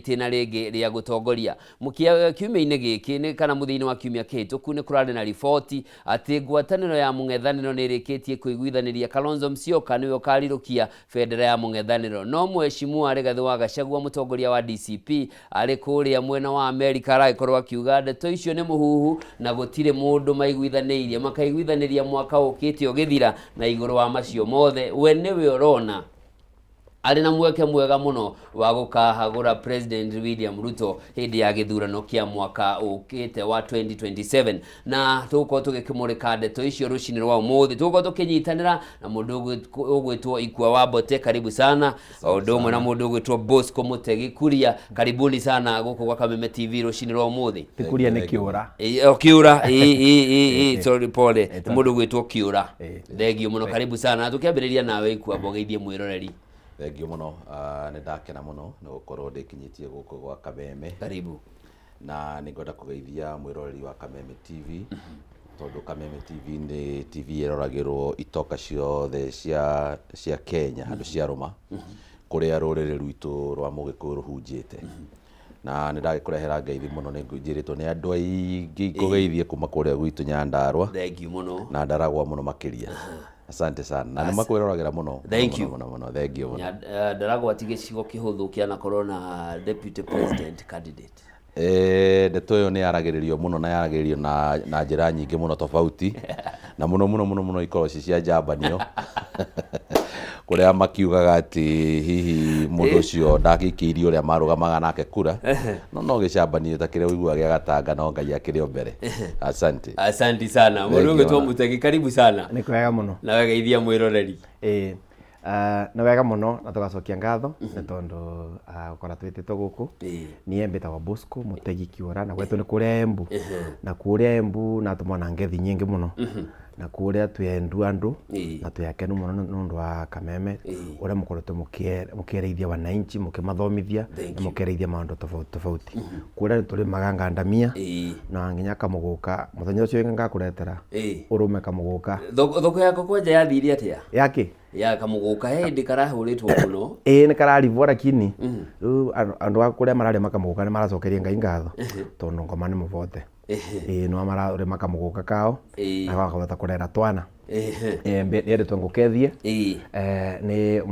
itena rĩngĩ rĩa gũtongoria mukia kiumia-inĩ gĩkĩ nĩ kana mũthĩinĩ wa kiumia kĩhĩtũku nĩ kũrarĩ na riboti atĩ ngwatanĩro ya mũng'ethanĩro nĩ ĩrĩkĩtie kũiguithanĩria Kalonzo Musyoka nĩwe ũkarirũkia bendera ya mũng'ethanĩro, no Mheshimiwa Rigathi wa Gachagua mũtongoria wa DCP arĩ kũrĩa mwena wa Amerika aragĩkorwo akiuga ndeto icio nĩ mũhuhu na gũtirĩ mũndũ maiguithanĩirie makaiguithanĩria mwaka ũkĩte ũgĩthira na igũrũ wa macio mothe we nĩwe ũrona arĩ na mweke mwega mũno wa gũkahagũra President William Ruto hĩndĩ ya gĩthurano kĩa mwaka ũkĩte wa 2027 na tũgũkorwo tũgĩkĩmũrĩka ndeto icio rũcinĩ rwa ũmũthĩ tũgũkorwo tũkĩnyitanĩra na mũndũ ũgwĩtwo Ikua Wambote karibu sana ũndũ ũmwe na mũndũ ũgwĩtwo Bosco Mutegi Kuria karibuni sana gũkũ gwa Kameme TV rũcinĩ rwa ũmũthĩ. Kuria nĩ Kiura sorry pole mũndũ ũgwĩtwo Kiura thengio mũno karibu sana tũkĩambĩrĩria nawe Ikua mbogeithie mwĩroreri. Thengio mũno nĩ ndakena mũno nĩ gũkorwo ndĩkinyĩtie gũkũ gwa Kameme karibu na nĩ ngwenda kũgeithia mwĩroreri wa Kameme TV tondũ Kameme TV nĩ TV ĩroragĩrwo itoka ciothe cia Kenya handũ cia Roma kũrĩa rũrĩrĩ rwitũ rwa Mũgĩkũyũ rũhunjĩte na nĩ ndagĩkũrehera ngeithi mũno nĩ njĩrĩtwo nĩ andũ aingĩ kũgeithie kuma kũrĩa gwitũ Nyandarua thengio mũno na Ndaragwa mũno makĩria. Asante sana. Na nĩmakwĩroragĩra mũno. Thank you. Mũno. Thengio mũno. Ndaragwa ati gĩcigo kĩhũthũ kĩa nakorwo na deputy president candidate. Ndeto ĩyo nĩ yaragĩrĩrio mũno na yaragĩrĩrio na njĩra nyingĩ mũno tofauti. Na mũno ikorwo cia njambanio. Kũrĩa makiugaga atĩ hihi mũndũ ũcio ndagĩikĩirio ũrĩa marũgamaga nake kura no gĩcambanio ta kĩrĩa ũiguaga gĩa Gatanga no Ngai akĩrĩ o mbere. Asante sana mũndũ ũgĩtwo Mutegi karibu sana. Nĩ kwega mũno na wegeithia mwĩroreri. Nĩ wega mũno na tũgacokia ngatho nĩ tondũ gũkora twĩtĩtwo gũkũ niĩ mbĩtagwo Bosco Mutegi Kiura na gwetũ nĩ kũrĩa Embu na kũrĩa Embu na tũmona ngethi nyingĩ mũno na kũrĩa twendu andũ na twakenu mũno nĩ ũndũ wa Kameme ũrĩa mũkoretwo mũkĩereithia wananchi mũkĩmathomithia na mũkĩereithia maũndũ tofauti kũrĩa tũrĩ magangandamia na nginya kamũgũka mũthenya ũcio ngakũretera ũrũme kamũgũka thoko yako kwanja yathire atĩa yake ya kamũgũka hĩndĩ karahũrĩtwo mũno nĩ kararivwo lakini rĩu andũ a kũrĩa mararĩ makamũgũka nĩ maracokeria Ngai ngatho tondũ ngoma nĩ mũvote no mararĩ makamũgũka kao na wakahota kũrera twana ndĩendetwo ngũkethie nĩ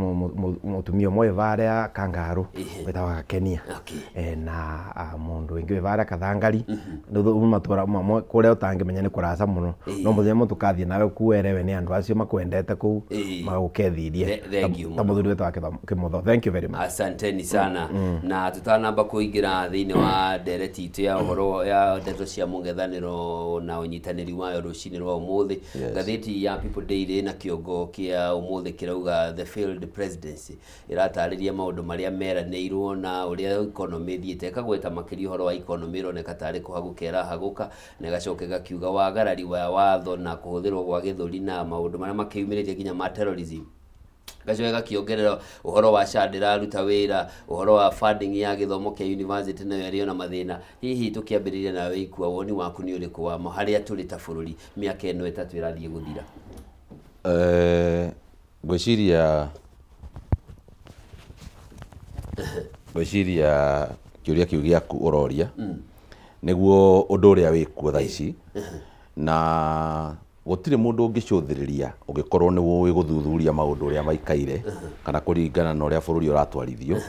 mũtumia ũmwe varĩa Kangaru wĩtagwo Gakenia na mũndũ ũngĩ varĩa Kathangari matũra kũrĩa ũtangĩmenya nĩ kũraca mũno no mũthenya tũkathiĩ nawe kuerewe nĩ andũ acio makwendete kũu magũkethirie ta mũthuri wĩtagwo Kĩmotho. Thank you very much. Asanteni sana na tutanamba kũingĩra thĩinĩ wa ndereti itũ ya ũhoro ya ndeto cia mũng'ethanĩro na ũnyitanĩri wayo rũcinĩ rwa ũmũthĩ ngathĩti ya People Daily na kĩongo kĩa ũmũthĩ kĩrauga the failed presidency ĩratarĩria maũndũ marĩa meranĩirwo na ũrĩa economy thiĩte kagweta makĩria ũhoro wa economy ĩroneka tarĩ kũhagũkera hagũka na gacoke gakiuga wagarari wa watho na kũhũthĩrwo gwa gĩthũri na maũndũ marĩa makĩumĩrĩtie nginya ma terrorism gacoke gakĩongerera ũhoro wa SHA ndĩraruta wĩra ũhoro wa funding ya gĩthomo kĩa university nayo ĩrĩ na mathĩna. Hihi tũkĩambĩrĩria nawe Ikua woni waku nĩ ũrĩkũ wamo harĩa tũrĩ ta bũrũri mĩaka ĩno ĩtatũ ĩrathiĩ gũthira? Gwĩciria kĩũria kĩu gĩaku ũroria nĩguo ũndũ ũrĩa wĩkuo thaa ici na gũtirĩ mũndũ ũngĩcũthĩrĩria ũngĩkorwo nĩ ũĩ gũthuthuria maũndũ ũrĩa maikaire kana kũringana na ũrĩa bũrũri ũratwarithio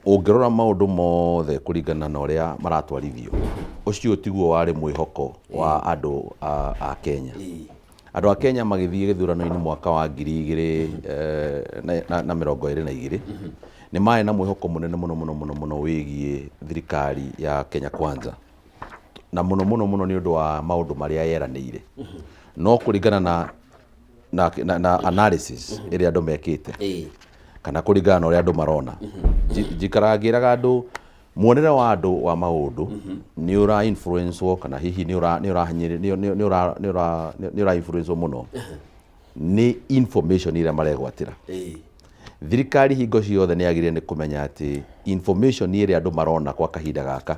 ũngĩrora maũndũ mothe kũringana na ũrĩa maratwarithio ũcio tiguo warĩ mwĩhoko wa andũ a Kenya. Andũ a Kenya magĩthiĩ gĩthurano-inĩ mwaka wa 2022 nĩ maarĩ na mwĩhoko mũnene mũno wĩgiĩ thirikari ya Kenya Kwanza na mũno nĩ ũndũ wa maũndũ marĩa yeranĩire no kũringana na analysis ĩrĩa andũ mekĩte kana kũringana na ũrĩa andũ marona jikaragĩraga andũ muonere wa andũ wa maũndũ nĩ ũra influence kana hihi nĩ ũra influence mũno nĩ information ĩrĩa maregwatĩra. Thirikari hingo ciothe nĩ yagĩrĩire nĩ kũmenya atĩ information ĩrĩa andũ marona kwa kahinda gaka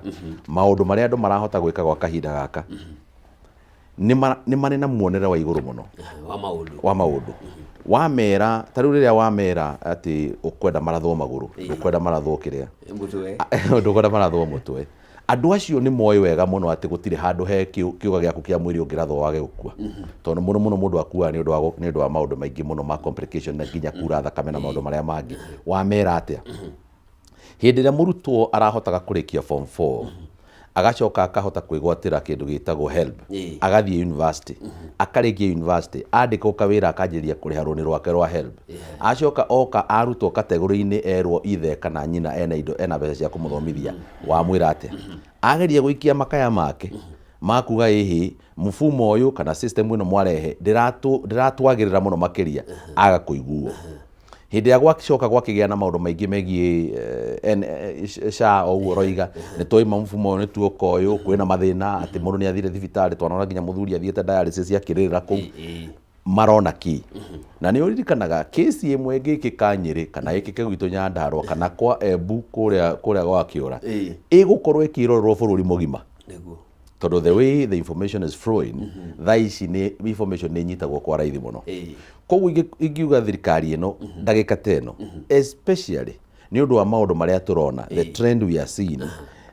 maũndũ marĩa andũ marahota gwĩka kwa kahinda gaka nĩ marĩ na muonere wa igũrũ mũno wa maũndũ wamera ta riu riria wamera ati ukwenda marathwo maguru ukwenda marathwo kiria mutwe ukwenda marathwo mutwe andu acio ni moyo wega muno ati gutire handu he kiuga giaku kia mwiri ungirathwo wage gukua tondu muno mundu akua ni undu wa maundu maingi muno ma complication na nginya kura thakame na maundu maria mangi wamera atia hindi ria murutwo arahotaga kurikia form 4 agacoka akahota kwigwatira kindu gitagwo HELB agathie university akarikia university andika ukawira akanjiria kuriha runi rwake rwa HELB acoka oka arutwo kategori-ini erwo ithe kana nyina ena mbeca cia kumuthomithia wamwira atia ageria guikia makaya make makuga hihi mfumo uyu kana system ino mwarehe ndiratwagirira muno makiria aga kuiguo hindi ya gwacoka gwakigia na maundu maingi megie SHA oguo roiga ni toima mfumo ni tuoka uyu kwina mathina ati mundu ni athire thibitari twanona nginya muthuri athiete dialysis yakirira ku marona ki na ni uririkanaga kesi imwe ngikika Nyeri kana ikike gwitu Nyandarua kana kwa Embu kuria gwa Kiura igukorwo ikirorwo bururi mugima niguo tondu the way the information is flowing thaici ni information ni nyitagwo kwa raithi muno koguo ingiuga thirikari ino ndagika teno especially ni undu wa maundu maria turona the trend we are seeing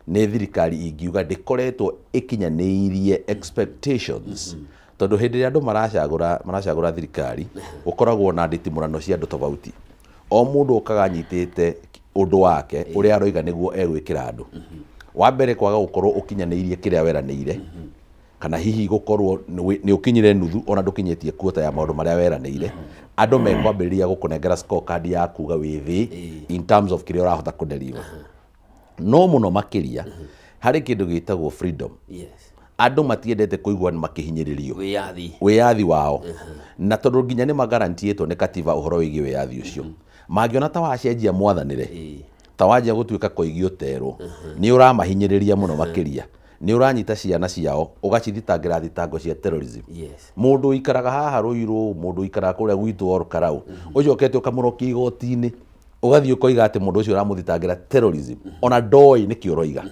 ni thirikari ingiuga ndikoretwo ikinyaniirie expectations tondu hindi ria andu maracagura thirikari ukoragwo na nditimurano cia andu tofauti o mundu ukaga nyitite undu wake uria aroiga niguo egwikira andu wa mbere kwaga gukorwo ukinyaniirie kiria weraniire kana hihi gukorwo ni ukinyire nuthu ona ndukinyitie quota ya maundu maria weraniire andu mekwambiriria gukunengera scorecard ya kuga withi in terms of kiria urahota kudeliver no muno makiria hari kindu gitagwo freedom andu matiendete kuigua makihinyiririo wiyathi wao na tondu nginya ni magarantietwo ni katiba uhoro wigi wiyathi ucio mangiona ta wacenjia mwathanire ta wajia gutuika kuigio terwo ni uramahinyiriria muno makiria ni uranyita ciana ciao ugacithitangira thitango cia terrorism mundu ikaraga haha Ruiru mundu ikaraga kuria gwitu or Karau ucokete ukamurokia igoti-ini ugathie ukoiga ati mundu ucio uramuthitangira terrorism ona ndoi ni kioroiga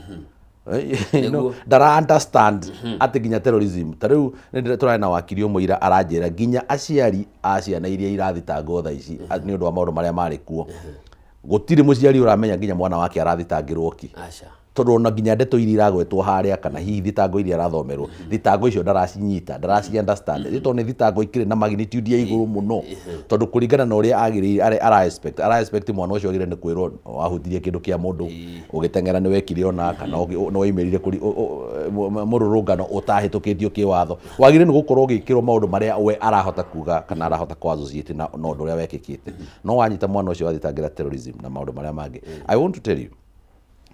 ndara understand ati nginya terrorism tariu turana na wakiri umwe aranjira nginya aciari a ciana iria irathitangwo tha ici ni undu wa maundu maria mari kuo gutiri muciari uramenya nginya mwana wake arathitangirwo ki tondu ona nginya ndeto iria iragwetwo haria kana hihi thitango iria arathomerwo thitango icio ndaracinyita ndaraci understand ito ni thitango ikire na magnitude ya iguru muno tondu kuringana na uria agiri ara expect mwana ucio agire ni kwirwo wahutirie kindu kia mundu ugitengera ni wekire ona kana no imerire kuri mururungano utahitukitio kiwatho wagire ni gukorwo gikirwo maundu maria we arahota kuga kana arahota kwa associate na undu uria wekikite no wanyita mwana ucio wathitangira terrorism na maundu maria mangi. I want to tell you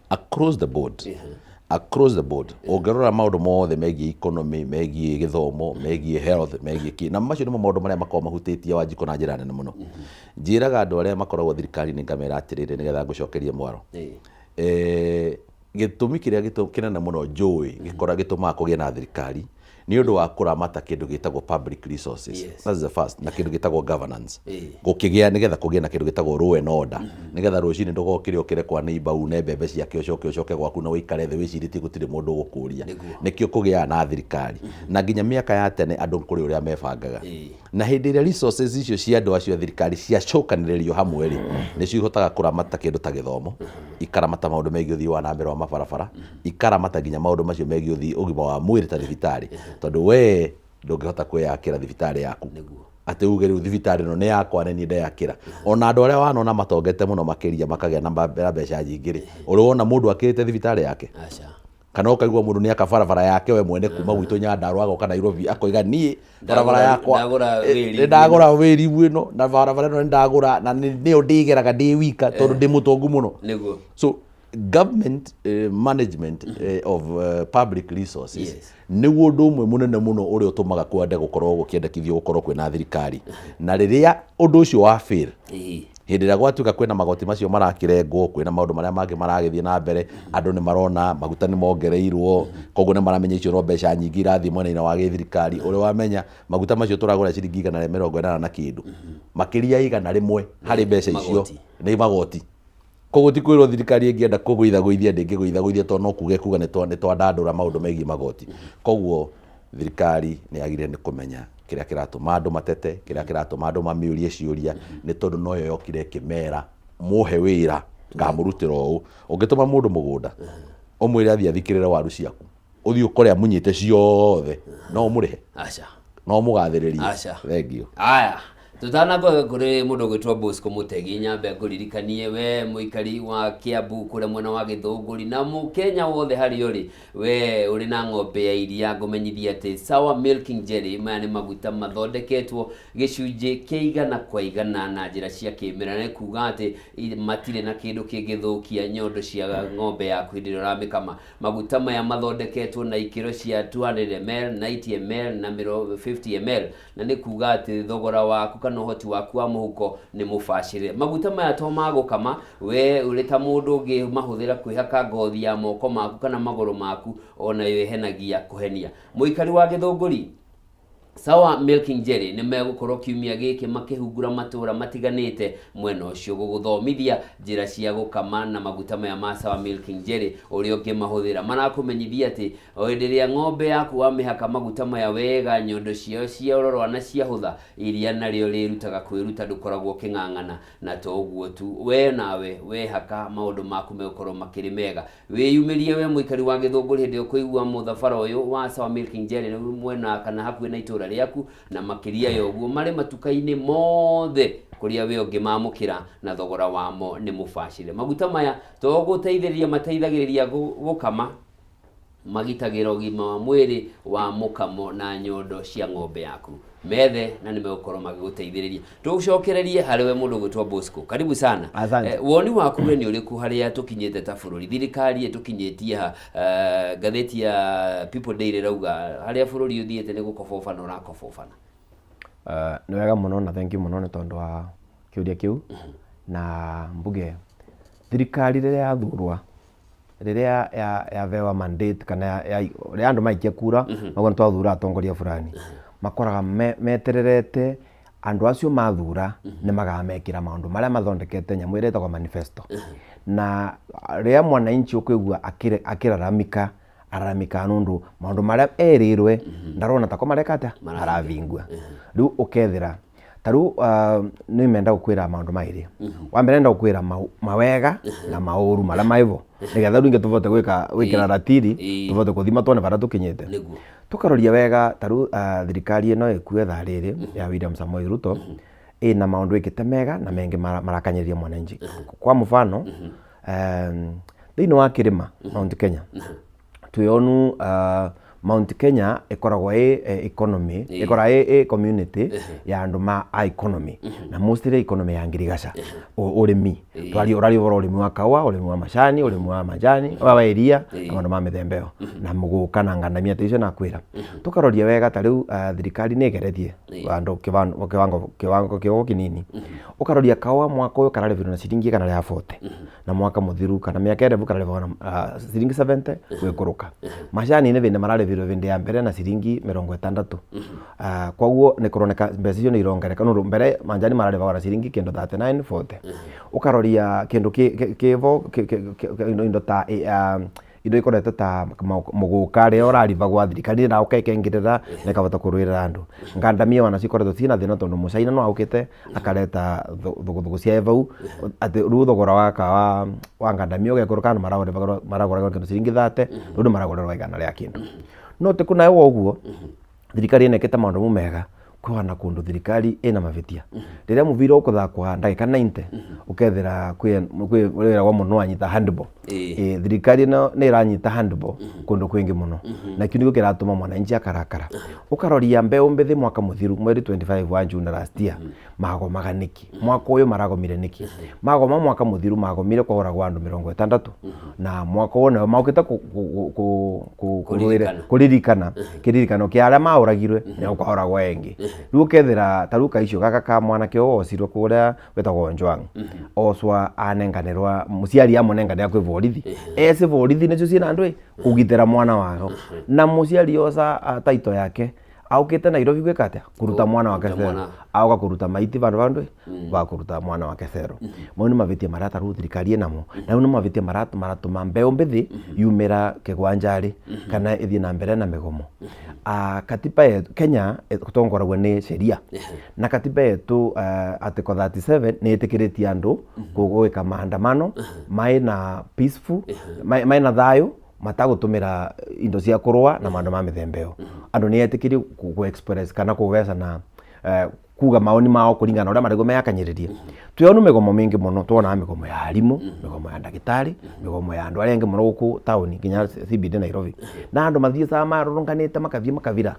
across the board ongerora maundu mothe megie economy megie githomo megie health megie ki na macio nimo maundu maria makao mahutitie Wanjiku na njira nene muno njiraga andu aria makoragwo thirikari ni ngamera atirire nigetha ngucokerie mwaro gitumi kiria kinene muno njui gikora gituma kugia na thirikari ni undu wa kuramata kindu gitagwo public resources that's the first na kindu gitagwo governance gukigia nigetha kugia na kindu gitagwo law and order nigetha rucini ndugokire ukire kwa neighbor une mbembe ciake ucoke gwaku na wikare the wiciritie gutire mundu gukuria nikio kugia na thirikari na nginya miaka ya tene andu kuri uria mebangaga na hindi ria resources icio cia andu acio thirikari cia cokaniririo hamwe ri nicio ihotaga kuramata kindu ta githomo ikaramata maundu megie uthii wa nambere wa mabarabara ikaramata nginya maundu macio megie uthii ugima wa mwiri ta thibitari tondu we ndungihota kwiyakira thibitari yaku ati uge riu thibitari no ni yakwa ne ni ndeyakira ona andu aria wanona matongete muno makiria makagia na mbeca nyingi ri uri wona mundu akirite thibitari yake kana ukaigua mundu ni akabarabara yake we mwene kuma gwitu Nyandarua agoka Nairobi akoiga nie barabara yakwa ndagura wiri bwino na barabara no ndagura na ni ndigeraga ndi wika tondu ndi mutongu muno so government management of public resources ni undu umwe munene muno uri utumaga kwende gukorwo gukiendekithio gukorwo kwina thirikari na riria undu ucio wa fail hindi ria gwatuka kwina magoti macio marakirengwo kwina maundu maria mangi maragithie na mbere andu ni marona maguta ni mongereirwo koguo ni maramenya icio no mbeca nyingi irathie mwena-ini wa githirikari uri wamenya maguta macio turagura ciringi 180 na kindu makiria 100 hari mbeca icio ni magoti koguo ti kwirwo thirikari ingienda kuguithaguithia ndingiguithaguithia tondu no kuge kuga ni twandandura maundu megie magoti koguo thirikari ni agire ni kumenya kiria kiratuma andu matete kiria kiratuma andu mamiurie ciuria ni tondu noyo yokire kimera muhe wira ngamurutira uu ungituma mundu mugunda umwire athie athikirire waru ciaku uthie ukore amunyite ciothe no murihe acha no mugathiririe acha thengio aya tutanago kuri mundu gwitwa Bosco Mutegi nyambe nguririkanie we muikari wa Kiambu kure mwena wa Githunguri na Mukenya wothe hari uri we uri na ng'ombe ya iria ngumenyithia ati Sawa Milking Jelly maya ni maguta mathondeketwo gicunji kiigana kwa igana na njira cia kimera na kuga ati matire na kindu kingithukia nyondo cia ng'ombe yaku hindiro ramikama maguta maya mathondeketwo na ikiro cia 200ml 90ml na 50ml na ni kuga ati thogora waku kana uhoti waku wa muhuko ni mubashire maguta maya to magukama we uri ta mundu ungi mahuthira kwihaka ngothi ya moko maku kana maguru maku ona yo ihenagia kuhenia muikari wa Githunguri Sawa Milking Jelly ni megukorwo kiumia giki makihungura matura matiganite mwena ucio guguthomithia njira cia gukama na maguta maya ma Sawa Milking Jelly uri ungi mahuthira marakumenyithia ati oenderia ng'ombe yaku wamihaka maguta maya wega nyondo cio ciororwa na cia hutha iria nario rirutaga kwiruta ndukoragwo king'ang'ana na to uguo tu we nawe we haka maundu maku megukorwo makiri mega wiyumirie we muikari wa Githunguri hindi ukuigua muthabara uyu wa Sawa Milking Jelly mwena kana hakuhi na itura riaku na makiria yoguo mari matuka-ini mothe kuria we ungi mamukira na thogora wamo ni mubashire maguta maya to guteithiriria mateithagiriria gukama magitagira ugima wa mwiri wa mukamo na nyondo cia ng'ombe yaku methe na nimegukorwo magiguteithiriria tugucokererie hariwe mundu gwitwa Bosco karibu sana woni waku we ni uriku haria tukinyete ta bururi thirikari tukinyetie ha gatheti ya People Daily rauga haria bururi uthiete ni gukobofana urakobofana ni wega muno na thank you muno ni tondu wa kiuria kiu na mbuge thirikari riria yathurwa riria ya vewa mandate kana riria andu maikia kura mago twathura atongoria fulani makoraga metererete andu acio mathura ni magamekira maundu maria mathondekete nyamu iretagwo manifesto na riria mwananchi ukigua akiraramika araramika nundu maundu maria erirwe ndarona tako marekata aravingua riu ukethira taru ni menda gukwira maundu mairi wa mbere nda gukwira mawega na mauru maria maivo nigetha runge tuvote gwikira ratiri tuvote kuthima tuone bara tukinyete tukaroria wega taru thirikari ino ikue tha riri ya William Samoei Ruto ina maundu ikite mega na mengi marakanyiria mwananchi kwa mfano thiini wa kirima Mount Kenya tuyonu Mount Kenya ikoragwo economy ikoragwo community ya andu ma economy na mostly economy ya ngirigaca urimi urari urimi wa kawa urimi wa macani urimi wa majani wa iria na andu ma mithembeo na muguka na ngandamia ticio na kwira tukaroria wega ta riu thirikari ni igeretie andu kiwango kinini ukaroria kawa mwaka uyu kararivira na ciringi kana ya 40 na mwaka muthiru kana miaka ere bukararivira na ciringi 70 gwikuruka macani ni vinde mararivira vinde ya mbere na ciringi 60 kwaguo ni kuroneka mbeca icio ni irongereka no mbere manjani mararivira na ciringi kendo 39 40 ukaroria kendo kivo indo ta indo ikorete ta muguka ri orariva gwa thirikari na ukekengirira na kabata kurwira andu ngandamia wana cikoretwo cina thina tondu mucaina no aukite akareta thugu cia evau ati ru thogora wa ngandamia ugekuruka na maragora kendo ciringi 30 ndu maragorerwa igana ria kindu no te kuna yo uguo thirikari nekete maundu mega kwana kundu thirikari ina mavitia riria muvira ukuthakwa ndagika 90 ukethira kwira wa muno anyita handball thirikari no ni iranyita handball kundu kwingi muno na kindu kiratuma mwananchi akarakara ukaroria mbeu mbithi mwaka muthiru mweri 25 wa June last year mago maganiki mwaka uyu maragomire niki mago mwaka muthiru magomire kwa gwa andu 60 na mwaka uyu maukite kuririkana kiririkano kia aria mauragirwe ni ukaoragwa engi riu kethira taruka icio gaka ka mwana kio ocirwe kuria wetagwo Njwang oswa anenganirwa muciari amonenganira kwi borithi ese borithi nicio ciina andu kugitira mwana wao na muciari osa taito yake aukite Nairobi gwikate kuruta mwana wake cero auga kuruta maiti vandu va kuruta mwana wake cero moni mavitie marata ru thirikari namo na no mavitie maratuma mbeu mbithi yumira kigwanjari kana ithie na mbere na migomo katiba yetu Kenya gutongoragwo ni sheria na katiba yetu article 37 ni itikiritie andu gwika maandamano maina peaceful maina thayo matagutumira indo cia kurwa na maundu ma mithemba iyo. Andu ni etikirie ku express kana kugesa na kuga maoni mao kuringana na uria marego meyakanyiririe. Tuyonu migomo mingi muno, tuona migomo ya arimu, migomo ya ndagitari, migomo ya andu aria engi muno guku tauni kinya CBD Nairobi, na andu mathie sama marurunganite makathie makavira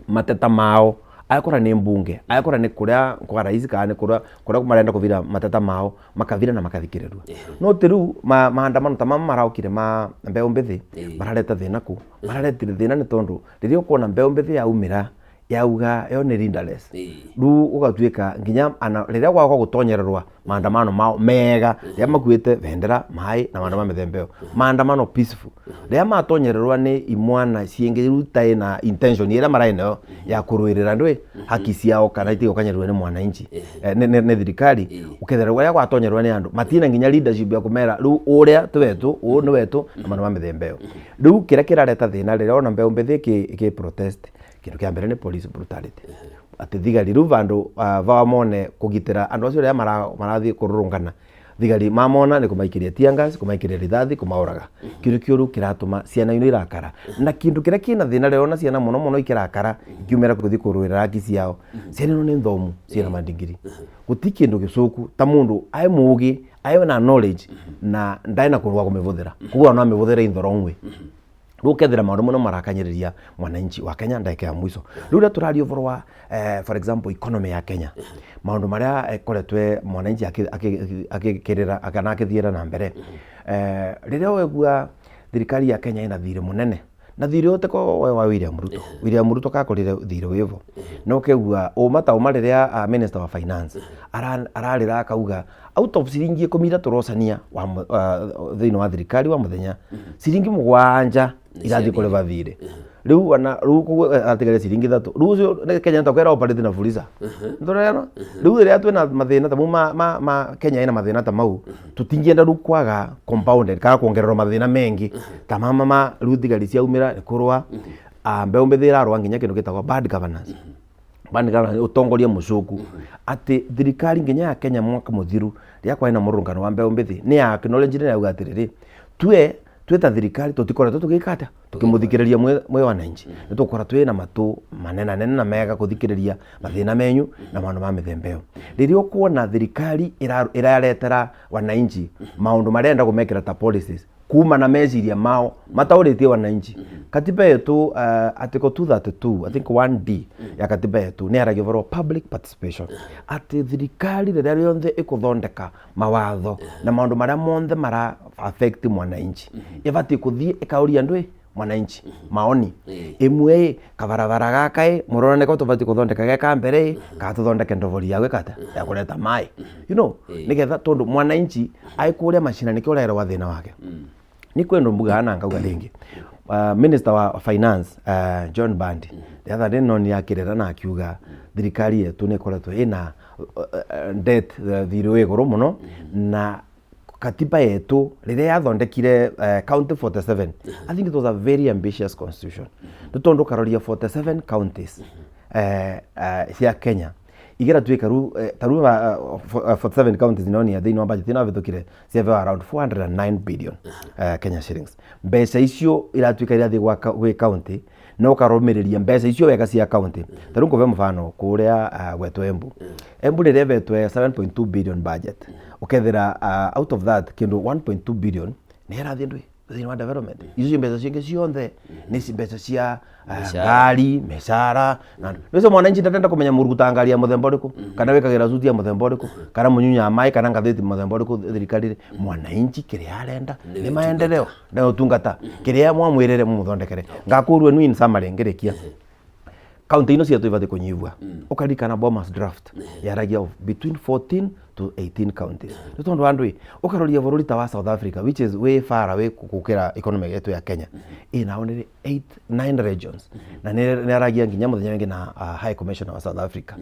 mateta mao ayakora ni mbunge, ayakora ni kuria kwa rais kana kuria marenda kuvira mateta mao makavira na makathikirerwa. No tiru maandamano tamama maraukire ma mbeu mbithi marareta thina ku, mararetire thina ni tondu riria ukona mbeu mbithi yaumira yauga yo ni leaderless ru ugatuika nginya riria gwakwa gutonyererwa maandamano mao mega riria makuite vendera mai na maandamano methembeo maandamano peaceful riria matonyererwa ni imwana ciengeruta na intention iria maraenda ya kuruirira ndwe haki ciao kana itigo kanyererwa ni mwananchi ne thirikari ukethera riria gwatonyererwa ni andu matina nginya leadership ya kumera ru uria twetu u ni wetu na maandamano methembeo ru kira kirareta thina riria ona mbeu mbethi ki protest kindu kia mbere ni police brutality ati thigari ru vandu vamone kugitira andu acio ria marathi kururungana thigari mamona ni kumaikiria tiangas kumaikiria rithathi kumauraga kindu kiuru kiratuma ciana ino irakara na kindu kiria kina thina rio na ciana muno ikirakara kiumera kuthi kuruira haki ciao ciana ino ni nthomu ciana madigiri guti kindu gicuku ta mundu ai mugi ai na knowledge na ndaina kurwa kumivuthira kuwa no amivuthira in the wrong way rukethira maundu muno marakanyiriria mwananchi wa Kenya ndeke ya mwiso rura turario vorwa for example economy ya Kenya maundu maria koretwe mwananchi akikirira akana akithiera na mbere riria wegua thirikari ya Kenya ina thire munene na thire uteko wa William Ruto kakorire thire wivo no kegua umata umariria minister wa finance ararira akauga out of ciringi 10 turosania wa thino wa thirikari wa muthenya ciringi 7 irathi kule vathire riu ana riu atigare ciringi 3 riu cio Kenya ntakwera operate na fuliza ndorero riu riria twina mathina tamu ma Kenya ina mathina ta mau tutingienda riu kwaga compounded kana kuongererwa mathina mengi tamama riu thigari cia umira kurwa mbeu mbithira arwa nginya kindu gitagwa bad governance utongoria mucuku ati thirikari nginya ya Kenya mwaka muthiru ria kwa ina murungano wa mbeu mbithi ni ya acknowledge ni auga atiriri tweta thirikari tutikora tukikata tukimuthikiriria mwe wananchi nitukora twina matu manena na mega kuthikiriria mathina menyu na maundu ma mithembeo riria ukuona thirikari iraretera wananchi maundu marenda kumekira ta policies kuma na meciria mao matauritie wananchi katiba yetu article 232 I think 1D ya katiba yetu ni aragio for public participation ati thirikari riria rionthe ikuthondeka mawatho na maundu maria monthe mara affect mwananchi ibati kuthie ikauria ndwe mwananchi maoni imwe kabarabara gaka murone ko tubati kuthondeka gaka mbere ka tuthondeke ndovori ya gwekata ya kuleta mai nigetha tondu mwananchi aikuria mashina nikio wa thina wake ni kwendo mbuga ana ngauga ringi minister wa finance John Bandi the other day non yakirera na akiuga thirikari yetu ni koretwo ina debt thiro iguru muno na katiba yetu riria yathondekire county 47 I think it was a very ambitious constitution tutondo karoria 47 counties cia Kenya igera tuika taru 47 counties noni ya thino budget ina vithukire save around 409 billion Kenya shillings mbeca icio iratuika irathi gwa county no karomiriria mbeca icio wega cia county taru ngove mfano kuria gwetu Embu riria vetwe 7.2 billion budget ukethira out of that kindu 1.2 billion ni irathi ndwi thino development icio mbeca cingi cionthe ni mbeca cia ngari meshara na nizo mwananchi ndatenda kumenya murugutangaria muthemba uriku kana wikagira zuti ya muthemba uriku kana munyunya mai kana ngatheti muthemba uriku thirikari mwananchi kiria arenda ni maendeleo na utungata kiria mwamwirire muthondekere ngakurwe nu in summary ngirikia county ino cia tuivate kunyivwa ukarikana Bomas draft yaragia between 14 to 18 counties. Nĩ tondũ andũ ũkaroria bũrũri ta wa South Africa, which is way far away gũkĩra economy yetu ya Kenya, nao nĩ 9 regions, na nĩ aragia nginya mũthenya wengĩ na High Commissioner wa South Africa,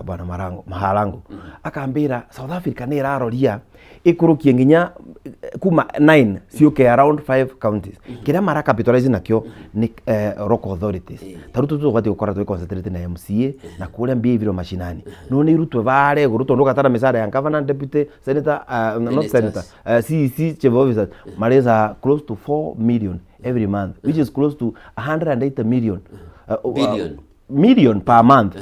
bwana Mahalangu akambĩra South Africa nĩ ĩraroria ĩkũrũkie nginya kuma 9 ciũke around 5 counties. Kĩrĩa mara capitalize nakĩo nĩ local authorities. Tarũ tũbatiĩ gũkorwo twĩ concentrated na MCA na kũrĩa behavioral mashinani. No nĩ irutwe bare gũrutwo ndũgatara mĩcara ya governor, deputy, senator, not senator, CEC, chief officers, mareza close to 4 million every month, which is close to 180 million million per month,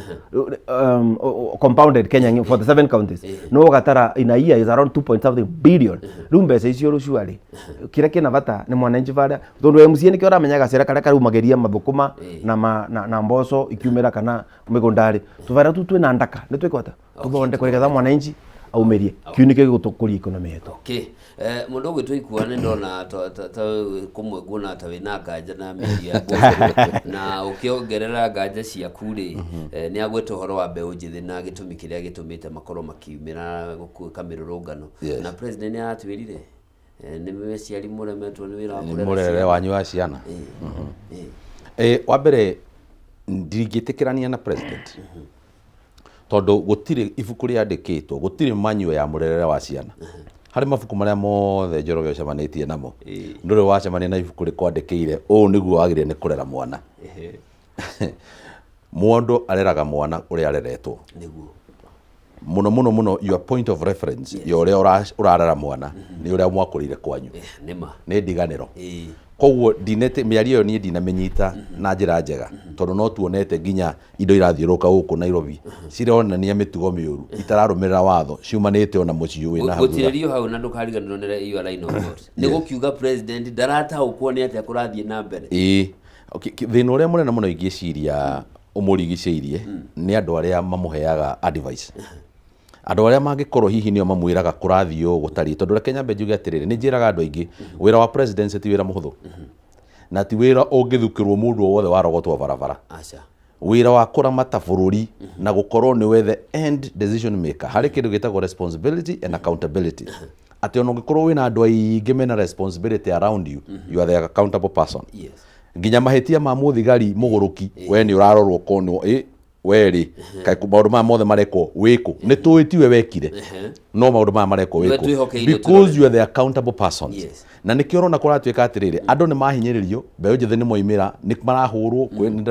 compounded Kenya for the 7 counties. No gatara in a year is around 2.something billion. Rumbe icio rushwari kira kina bata ni mwananchi bada tondu MCA ni kiora menyaga sera kare kare umageria mathukuma na mboco ikiumira kana migondari tuvara twina ndaka ni twikota tuthonde kuregetha mwananchi aumerie kiunike gutukuri economy yetu. Okay, mundu gwitwa ikuane ndona ta kumwe nguna ta wina nganja na media na ukiongerera nganja ciaku ri ni agweta horo wa mbeu njithi na gitumi kiria gitumite makoro makiumira gukuika mirurungano na president ni atwirire ni meciari muremetwo ni wira wa murere wanyu wa ciana wa mbere ndigĩtĩkĩrania na president tondu gutire ibuku riandikitwo gutire manyo ya murerere wa ciana hari mabuku maria mothe Njoroge ucemanitie namo nduri wacemania na ibuku rikwandikire niguo wagire ni kurera mwana mundu areraga mwana uria areretwo niguo muno your point of reference yo uria urarera mwana ni uria mwakurire kwanyu ni ndiganiro koguo dinete miario ni dinamenyita na njira njega tondu no tuonete nginya indo irathiuruka guku Nairobi cironania mitugo miuru itararumirira watho ciumanite ona muciu wina hau gutirio hau na ndukariganirwo iyo line of thought ni gukiuga president darataukwo ni atia kurathie na mbere thina uria munene muno ingiciria umurigiceirie ni andu aria mamuheaga advice andu aria mangikorwo hihi nio mamwiraga kurathio gutari tondu Kenya benjuge atiriri ni njiraga andu aingi wira wa presidency ti wira muhuthu na ti wira ungithukirwo mundu wothe warogotwo barabara acha wira wa kuramata bururi na gukorwo ni we the end decision maker hari kindu gitagwo responsibility and accountability ati ono ngikorwo wina andu aingi mena responsibility around you you are the accountable person nginya mahetia ma muthigari muguruki we ni urarorwo kono weri kai maundu ma mothe mareko wiko ni tuitiwe wekire no maundu ma mareko wiko because you are the accountable person na nikiorona kuratuika atiriri andu ni mahinyiririo mbeu njithi ni moimira ni marahurwo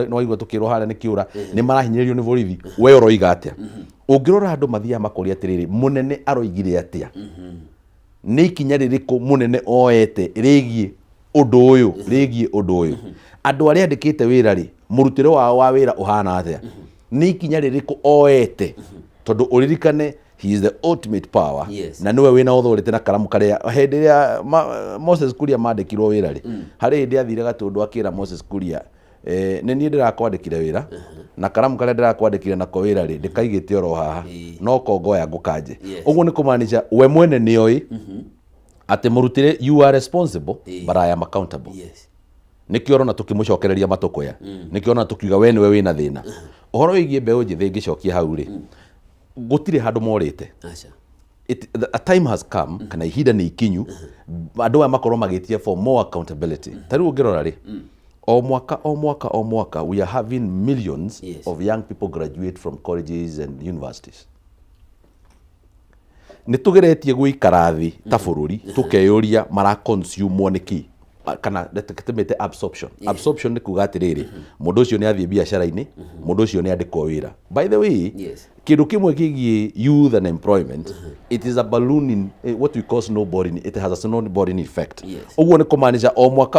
no igwa tukirwo hara ni kiura ni marahinyiririo ni borithi we uroiga atia ungirora andu mathia makori atiriri munene aroigire atia ni ikinya ririko munene oete rigie undu uyu andu aria andikite wira ri murutire wa wira uhana atia ni ikinya ririko oete tondu uririkane he is the ultimate power na niwe wina uthorite na karamu karia hindi ya Moses Kuria mandikirwo wira ri hari hindi athire gatundu akira Moses Kuria ni nie ndirakwandikire wira na karamu karia ndirakwandikire nako wira ri ndikaigite oro haha no kongoya ngukanje uguo ni kumaanisha we mwene ni oi ati murutire you are responsible but I am accountable nikiorona tukimucokereria matukoya nikiorona tukiuga we niwe wina thina uhoro wigie mbeu njithi ngicokia hau ri gutire handu morite acha a time has come kana ihinda ni ikinyu andu makorwo magitia for more accountability tari ungirora ri o mwaka we are having millions of young people graduate from colleges and universities nitugeretie guikara thi ta bururi tukeyuria mara consume niki kana detektemete absorption ni kuga atiriri mundu ucio ni athie biashara-ini mundu ucio ni andikwo wira by the way kindu kimwe kigie youth and employment it is a balloon in what we call snowballing it has a snowballing effect uguo ni kumaanisha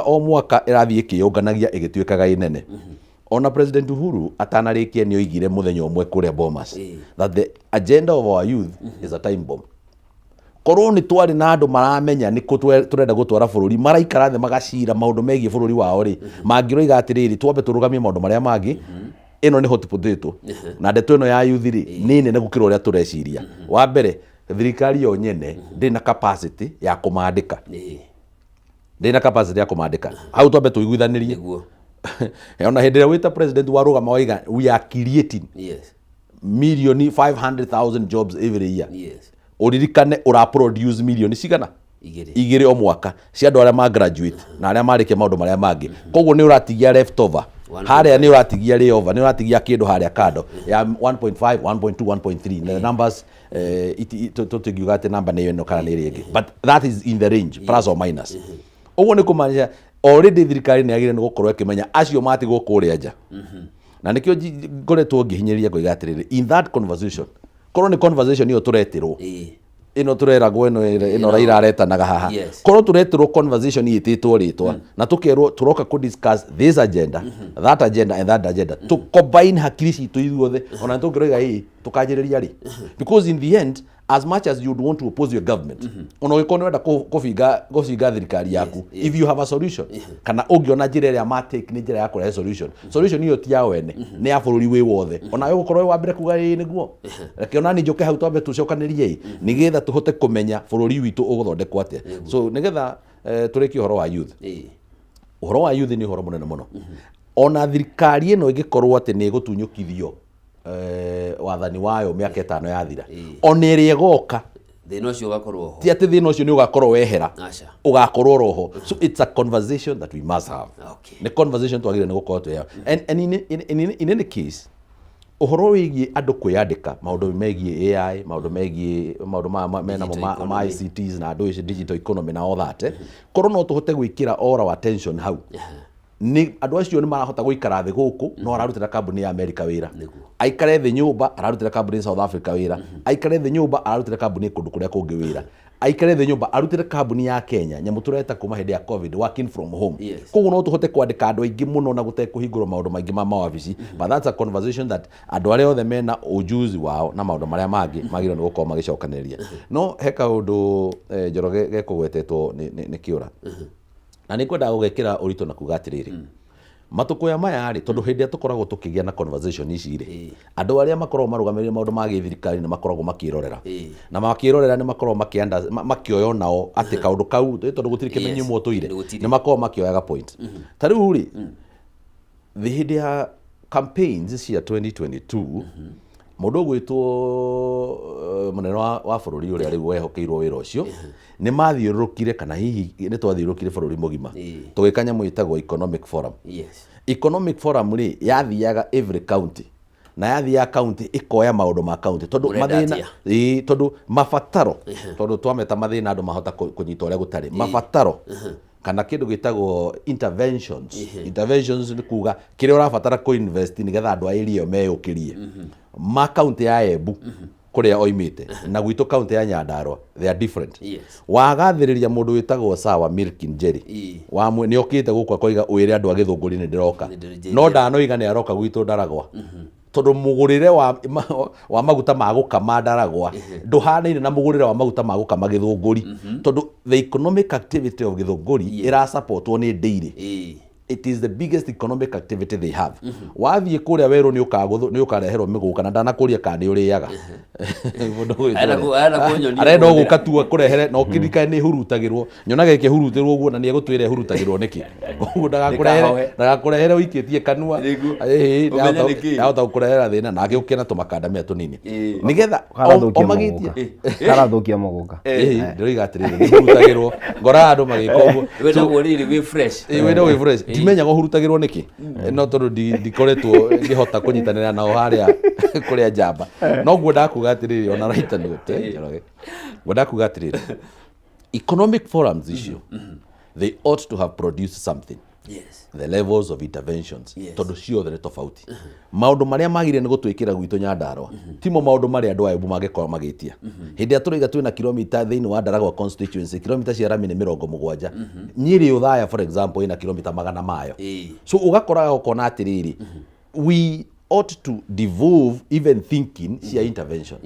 o mwaka irathie kiyonganagia igituikaga inene ona president Uhuru atanarikia ni oigire muthenya umwe kuria Bomas that the agenda of our youth is a time bomb korwo ni twari na andu maramenya ni turenda gutwara bururi maraikara the magacira maundu megie bururi wao ri mangiroiga atiriri twambe turugamie maundu maria mangi ino ni hot potato na ndeto ino ya youth ri ni nene gukira uria tureciria wa mbere thirikari yo nyene ndina capacity ya kumandika hau twambe tuiguithanirie ona hindira wita president warugama waiga we are creating 500,000 jobs every year uririkane ura produce million cigana igiri o mwaka cia andu aria ma graduate na aria marikia maundu maria mangi koguo ni uratigia left over haria ni uratigia lay over ni uratigia kindu haria kando ya 1.5 1.2 1.3 the numbers tutingiuga ati number ni ino kana ni ringi but that is in the range plus or minus uguo ni kumaanisha already thirikari ni agire ni gukorwo ikimenya acio matigwo kuria nja na nikio ngoretwo ngihinyiria ngoiga atiriri in that conversation korwo ni conversation iyo turetirwo ino tureragwo ino Raila aretanaga haha korwo turetirwo conversation yititwo ritwa na tukerwo turoka ku discuss this agenda that agenda and that agenda to combine hakiri citu ithuothe ona tungiroiga tukanjiriria ri because in the end as much as you'd want to oppose your government ona gikoni wenda kufinga thirikari yaku if you have a solution kana ungiona njira ria ma take ni njira ya kurehe solution hiyo ti ya wene ni ya bururi wi wothe ona we gukorwo wa mbere kuga niguo reke ona ni njoke hau twambe tucokanirie nigetha tuhote kumenya bururi witu uguthondekwo atia so nigetha turiki horo wa youth horo wa youth ni horo munene muno ona thirikari ino igikorwo ati ni gutunyukithio wathani wayo miaka 5 yathira ona iri egoka thina ucio ugakorwo ho ti ati thina ucio ni ugakorwo wehera ugakorwo roho so it's a conversation that we must have the conversation twagire ni gukorwo tuya and in any case uhoro wigie andu kwiyandika maundu megie AI maundu mena ma ICTs na andu digital economy na all that korwo no tuhote gwikira all our attention hau ni andu acio ni marahota guikara thi guku no ararutira kambuni ya America wira aikare thi nyumba ararutira kambuni South Africa wira aikare thi nyumba ararutira kambuni kundu kuria kungi wira aikare thi nyumba arutire kambuni ya Kenya nyamu tureta kuma hindi ya COVID working from home koguo no tuhote kwandika andu aingi muno na gutekuhingurwo maundu maingi ma mawabici but that's a conversation that andu aria othe mena ujuzi wao na maundu maria mangi magiro ni gukorwo magicokaniriria no he kaundu Njoroge gekugwetetwo ni kiura na ni kwenda gugekira urito na kuga atiriri matuko maya ri tondu hindi tukoragwo tukigia na conversation ici ri andu aria makorwo marugamiririe maundu ma githirikari ni makoragwo makirorera na makirorera ni makorwo makioyo nao ati kaundu kau tondu gutiri kimenyu mo tuire ni makorwo makioyaga point tariu ri hindi ya campaigns cia 2022 mundu gwitwo munene wa bururi uria riu wehokeirwo wira ucio ni mathiurukire kana hihi ni twathiurukire bururi mugima tugikanya mwitagwo economic forum economic forum ri yathiaga every county na yathia county ikoya maundu ma county tondu mathina tondu mafataro tondu twameta mathina andu mahota kunyita uria gutari mafataro kana kindu gitagwo interventions ni kuga kire urabatara ku invest ni getha andu a area meyukirie ma county ya Embu kuria oimite na gwitu county ya Nyandarua they are different wagathiriria mundu witagwo Sawa Milkin Jerry wa ni okite gukwa koiga uire andu agithunguri ni ndiroka no ndanoiga ni aroka gwitu Ndaragwa tondu mugurire wa maguta ma gukama Ndaragwa nduhanaine na mugurire wa maguta ma gukama githunguri tondu the economic activity of githunguri ira supportwo ni dairy it is the biggest economic activity they have wathie kuria weru ni ukareherwo miguka na ndanakuria kandi uriaga arenda guka tu kurehere no kirika ni hurutagirwo nyonaga ikihurutirwo uguo na ni egutwire hurutagirwo niki uguo ndagakurehere uikietie kanua yahota kurehera thina na agiukena tumakandamia tunini nigetha omagitie karathukia muguka ndiriga atiriri ni hurutagirwo ngora andu magika uguo wetagwo riri wi fresh wi fresh timenyaga hurutagirwo niki no tondu ndikoretwo ngihota kunyitanira nao haria kuria Njamba no ngwenda kuga atiriri ona raita ni gute ngwenda kuga atiriri economic forums issue they ought to have produced something the levels of interventions tondu ciothe ni tofauti maundu maria magire ni gutwikira gwitu Nyandarua timo maundu maria andu ayo magekora magitia hindi aturiga twina kilomita thiini wa Ndaragwa constituency kilomita cia rami ni 70 Nyiri Uthaya for example ina kilomita 100 mayo so ugakora ukona atiriri we ought to devolve even thinking cia intervention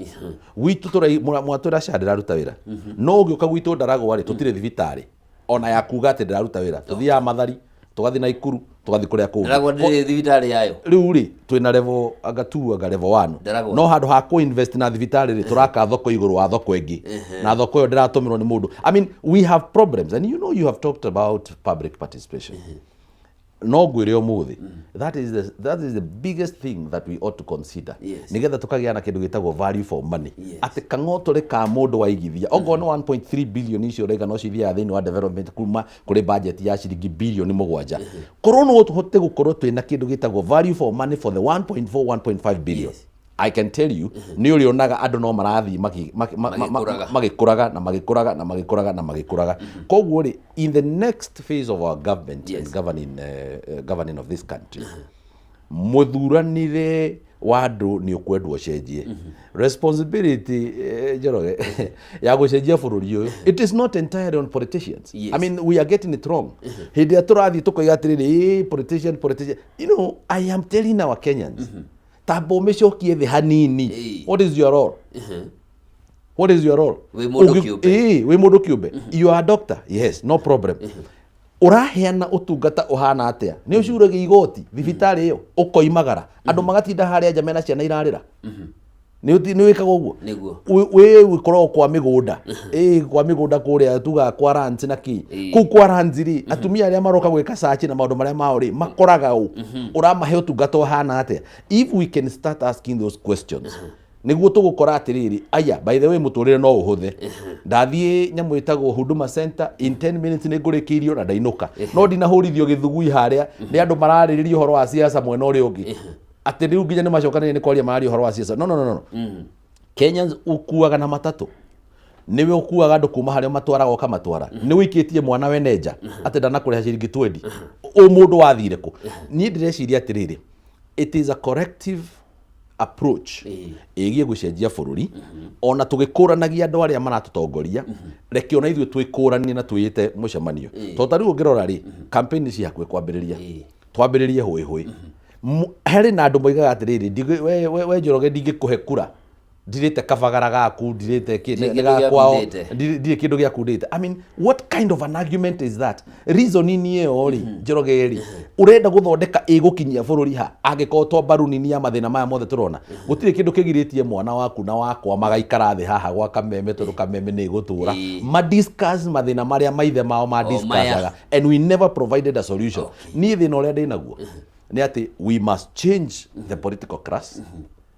witu turai mwatura shadira ruta wira no gioka gwitu Ndaragwa ri tutire thibitari ona ya kuga ati ndiraruta wira tuthia Mathari tugathi na Ikuru tugathi kuria ku Ndaragwa ndi thibitari yayo riu ri twina level anga 2 anga level 1 no handu ha ku invest na thibitari ri turaka thoko iguru wa thoko ingi na thoko yo ndiratumirwo ni mundu I mean we have problems and you have talked about public participation no ngwire umuthi that is the biggest thing that we ought to consider. Nigetha tukagia na kindu gitagwo value for money. Ati kang'otore ka mundu waigithia ongo no 1.3 billion icio rega no cithia thini wa development kuma kuri budget ya ciringi billion 7 korwo no tuhote gukorwo twina kindu gitagwo value for money for the 1.5 billion. I can tell you ni urionaga andu no marathi magikuraga na magikuraga na magikuraga na magikuraga. Koguo ri in the next phase of our government and governing of this country muthuranire wa andu ni ukwendwo cenjie responsibility Njoroge ya gucenjia bururi uyu it is not entirely on politicians. I mean we are getting it wrong. Hindi aturathi tukoiga atiriri politician you know I am telling our Kenyans tabo mecokie thi hanini. What is your role? What is your role? We mundu kiumbe. You are a doctor. Yes, no problem. Uraheana utungata uhana atia ni ucuragia igoti thibitari iyo ukoimagara andu magatinda haria nja mena ciana irarira ni wikaga uguo we wikorwo kwa migunda kwa migunda kuria tuga kwa ranch na ki ku kwa ranjiri atumia aria maroka gwika search na maundu maria maori makoraga u uramahe utungata uhana atia. If we can start asking those questions niguo tugukora atiriri aya by the way muturire no uhuthe ndathie nyamu itagwo Huduma Center in 10 minutes ni ngurikirio na ndainuka no ndinahurithio githugui haria ni andu maraririria uhoro wa siasa mwena uri ungi ati riu nginya ni macokanire ni kwaria marari uhoro wa siasa. No Kenyans ukuaga na matatu niwe ukuaga andu kuma haria matwaraga ukamatwara ni wikitie mwana we neja ati ndanakureha ciringi 20 o mundu wathire ku ni ndireciria atiriri it is a corrective approach igie gucenjia bururi ona tugikuranagia andu aria maratutongoria reke ona ithuĩ twikuranie na twiyite mucemanio to riu ngirora ri campaign ci hakwe kwambiriria twambiririe hoi hari na andu moigaga atiriri we Njoroge ndingikuhe kura ndirite kabagara gaku ndirite kinega kwao ndire kindu gia kundite. I mean what kind of an argument is that? Reason ni iyo ri Njoroge ri urenda guthondeka igukinyia bururi ha angiko to baruni ya mathina maya mothe turona gutire kindu kigiritie mwana waku na wakwa magaikara thi haha gwa Kameme tondu Kameme ni gutura ma discuss mathina maria maithe mao ma discussaga and we never provided a solution. Ni thina uria ndinaguo ni ati we must change the political class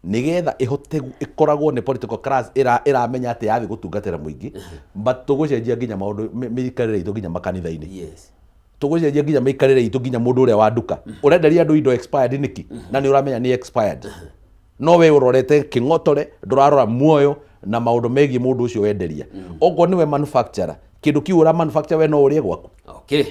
nigetha ihote ikoragwo ni political class iramenya ati yathi gutungatira muingi but tugucenjia nginya maundu mikarire itu nginya makanitha-ini tugucenjia nginya mikarire itu nginya mundu uria wa nduka urenderia andu indo expired niki na ni uramenya ni expired no we urorete king'otore ndurarora muoyo na maundu megi mundu ucio wenderia ogo niwe manufacturer kindu kiu ura manufacture we no urie gwaku. Okay,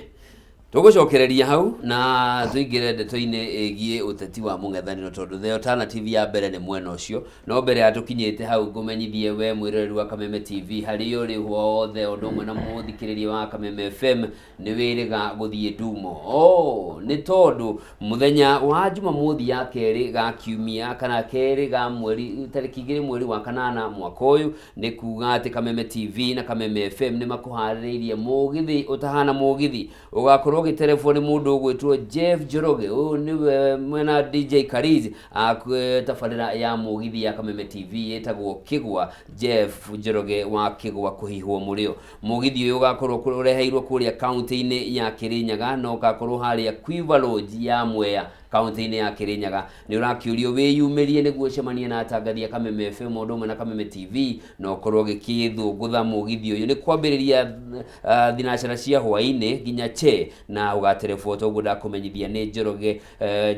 tugucokereria hau na tuingire ndeto-ini igie uteti wa mung'ethaniro tondu the alternative ya mbere ni mwena ucio no mbere atukinyite hau ngumenyithie we mwirori wa Kameme TV hari uri wothe undu umwe na muthikiriria wa Kameme FM ni wiriga guthie ndumo ni tondu muthenya wa Jumamothi ya keri ga kiumia kana keri ga mweri tariki 2 mweri wa kanana mwaka uyu ni kuga ati Kameme TV na Kameme FM ni makuhaririirie mugithi utahana mugithi ugakorwo telefoni mundu ugwitwo Jeff Njoroge ni mwena DJ Kariz tafarira ya mugithi ya Kameme TV etagwo Kigwa Jeff Njoroge wa Kigwa kuhihwo murio mugithi uyu ugakorwo kureheirwo kuria county-ini ya Kirinyaga no ugakorwo haria Quiver Lodge ya Mwea county-ini ya Kirinyaga ni urakiurio wiyumirie niguo cemania na atangathia Kameme FM mundu umwe na Kameme TV no korwo gikithungutha mugithi uyu ni kwambiriria thinacara cia hwaini nginya che na ugaterefoto uguo ndakumenyithia ni Njoroge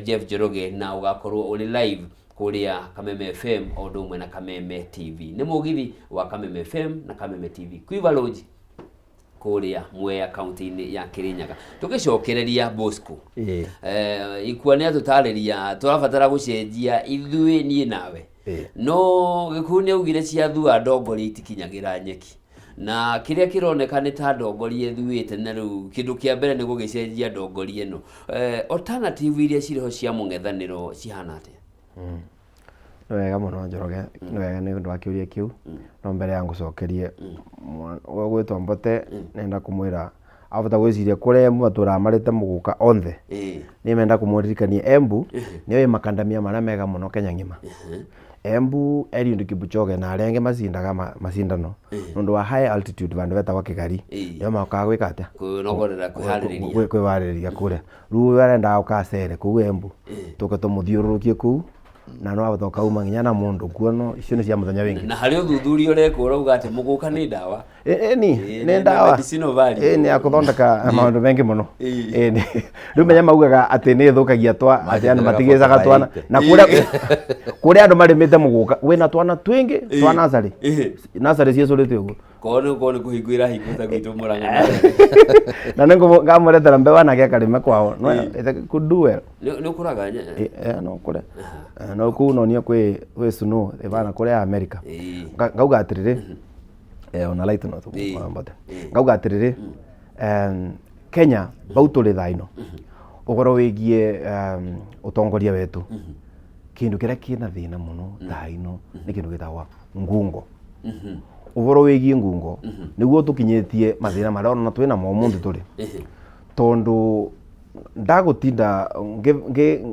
Jeff Njoroge na ugakorwo uri live kuria Kameme FM mundu umwe na Kameme TV ni mugithi wa Kameme FM na Kameme TV Quiver Lodge kuria Mwea county-ini ya Kirinyaga. Tugicokereria Bosco ikuane atutariria turabatara gucenjia ithui nie nawe no gikuni augire cia thua ndongori itikinyagira nyeki na kiria kironeka ni ta ndongori ethuite na riu kindu kia mbere ni gugicenjia ndongori eno alternative iria ciriho cia mung'ethaniro cihana atia? No wega muno Njoroge no wega ni undu wa kiuria kiu no mbere ya ngucokerie gwitwa Mbote nenda kumwira after gwiciria kuria matura marite muguka onthe ni menda kumwirikania Embu niwe makandamia maria mega muno Kenya ngima Embu Eliud Kipchoge na arenge macindaga macindano nundu wa high altitude vandu vetagwa Kigari yo makaga gwika atia kwihariria kuria riu arenda ukacere kuu Embu tuke tumuthiururukie kuu na no abatoka uma nginya na mundu kuono icio ni cia muthenya wingi na hari uthuthuria ureko urauga ati muguka ni ndawa ni ndawa ni akuthondeka maundu mengi muno ni riu menya maugaga ati ni thukagia twa ati andu matigicaga twana na kuria andu marimite muguka wina twana twingi twa nasari ciecurite uguo kono kuhingwira hinguta gwitu Murang'a na nengo ngamuretera mbewa na gyakarime kwao no could do well ni ukuraga nya no kure no ku no ni kwe Sunu evana kure America ngauga atiriri ona light no tumbate ngauga atiriri Kenya bauturi thaino ugoro wigie utongoria wetu kindu kiria kina thina muno thaino ni kindu gitagwa ngungo uvoro wigie ngungo niguo tukinyitie mathina maria ona twina mo mundu turi tondu ndagutinda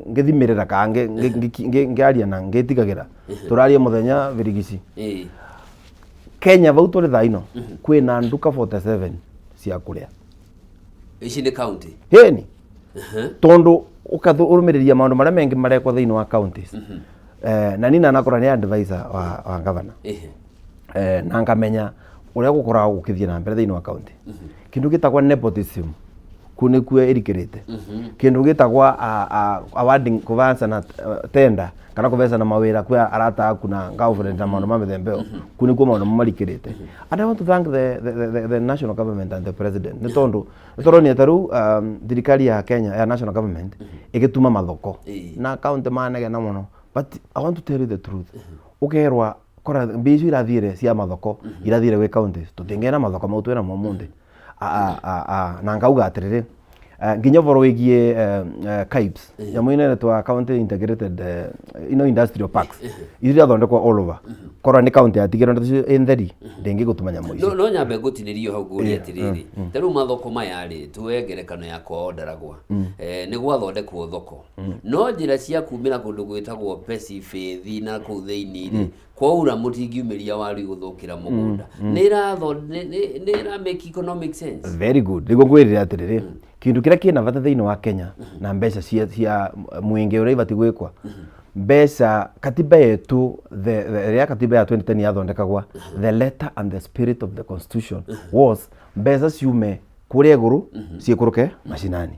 ngithimirira kange ngiaria na ngitigagira turaria muthenya virigisi Kenya vau turi thaino kwina nduka 47 cia kuria ici ni county ni tondu ukathurumiriria maundu maria mengi mareko thiini wa counties na nina nakora ni advisor wa governor na ngamenya uria gukoragwo gukithie na mbere thiini wa county kindu gitagwa nepotism kune kuwa erikirite kindu gitagwa awarding kuvansa na tender kana kuvesa na mawira kwa arata akuna government na maundu mamethembeo kune kuwa maundu marikirite and I want to thank the national government and the president ni tondu ni taru thirikari ya Kenya ya national government igituma mathoko na county manege na muno but I want to tell you the truth ukerwa kora mbicu irathire cia mathoko irathire we counties tutingena mathoko mau twina mo mundi na ngauga atiriri nginya voro wigie KIPS nyamu ine twa county integrated industrial parks iria thondekwa all over kora ni county atigero ndio entheri ndingi gutuma nyamu icio no nyambe gutinirio hau guri atiriri taru mathoko maya ri tuwegerekano ya kwoderagwa ni gwathondekwo thoko no njira cia kumira kundu gwitagwo Pacific na kuu thiini ri kwaura mutingiumiria wari guthukira mugunda ni ra make economic sense very good nigo ngwirira atiriri kindu kiria kina vata thiini wa Kenya na mbeca cia muingi uria ibati gwikwa mbeca katiba yetu the katiba ya 2010 yathondekagwa the letter and the spirit of the constitution was mbeca ciume kuria iguru ciikuruke mashinani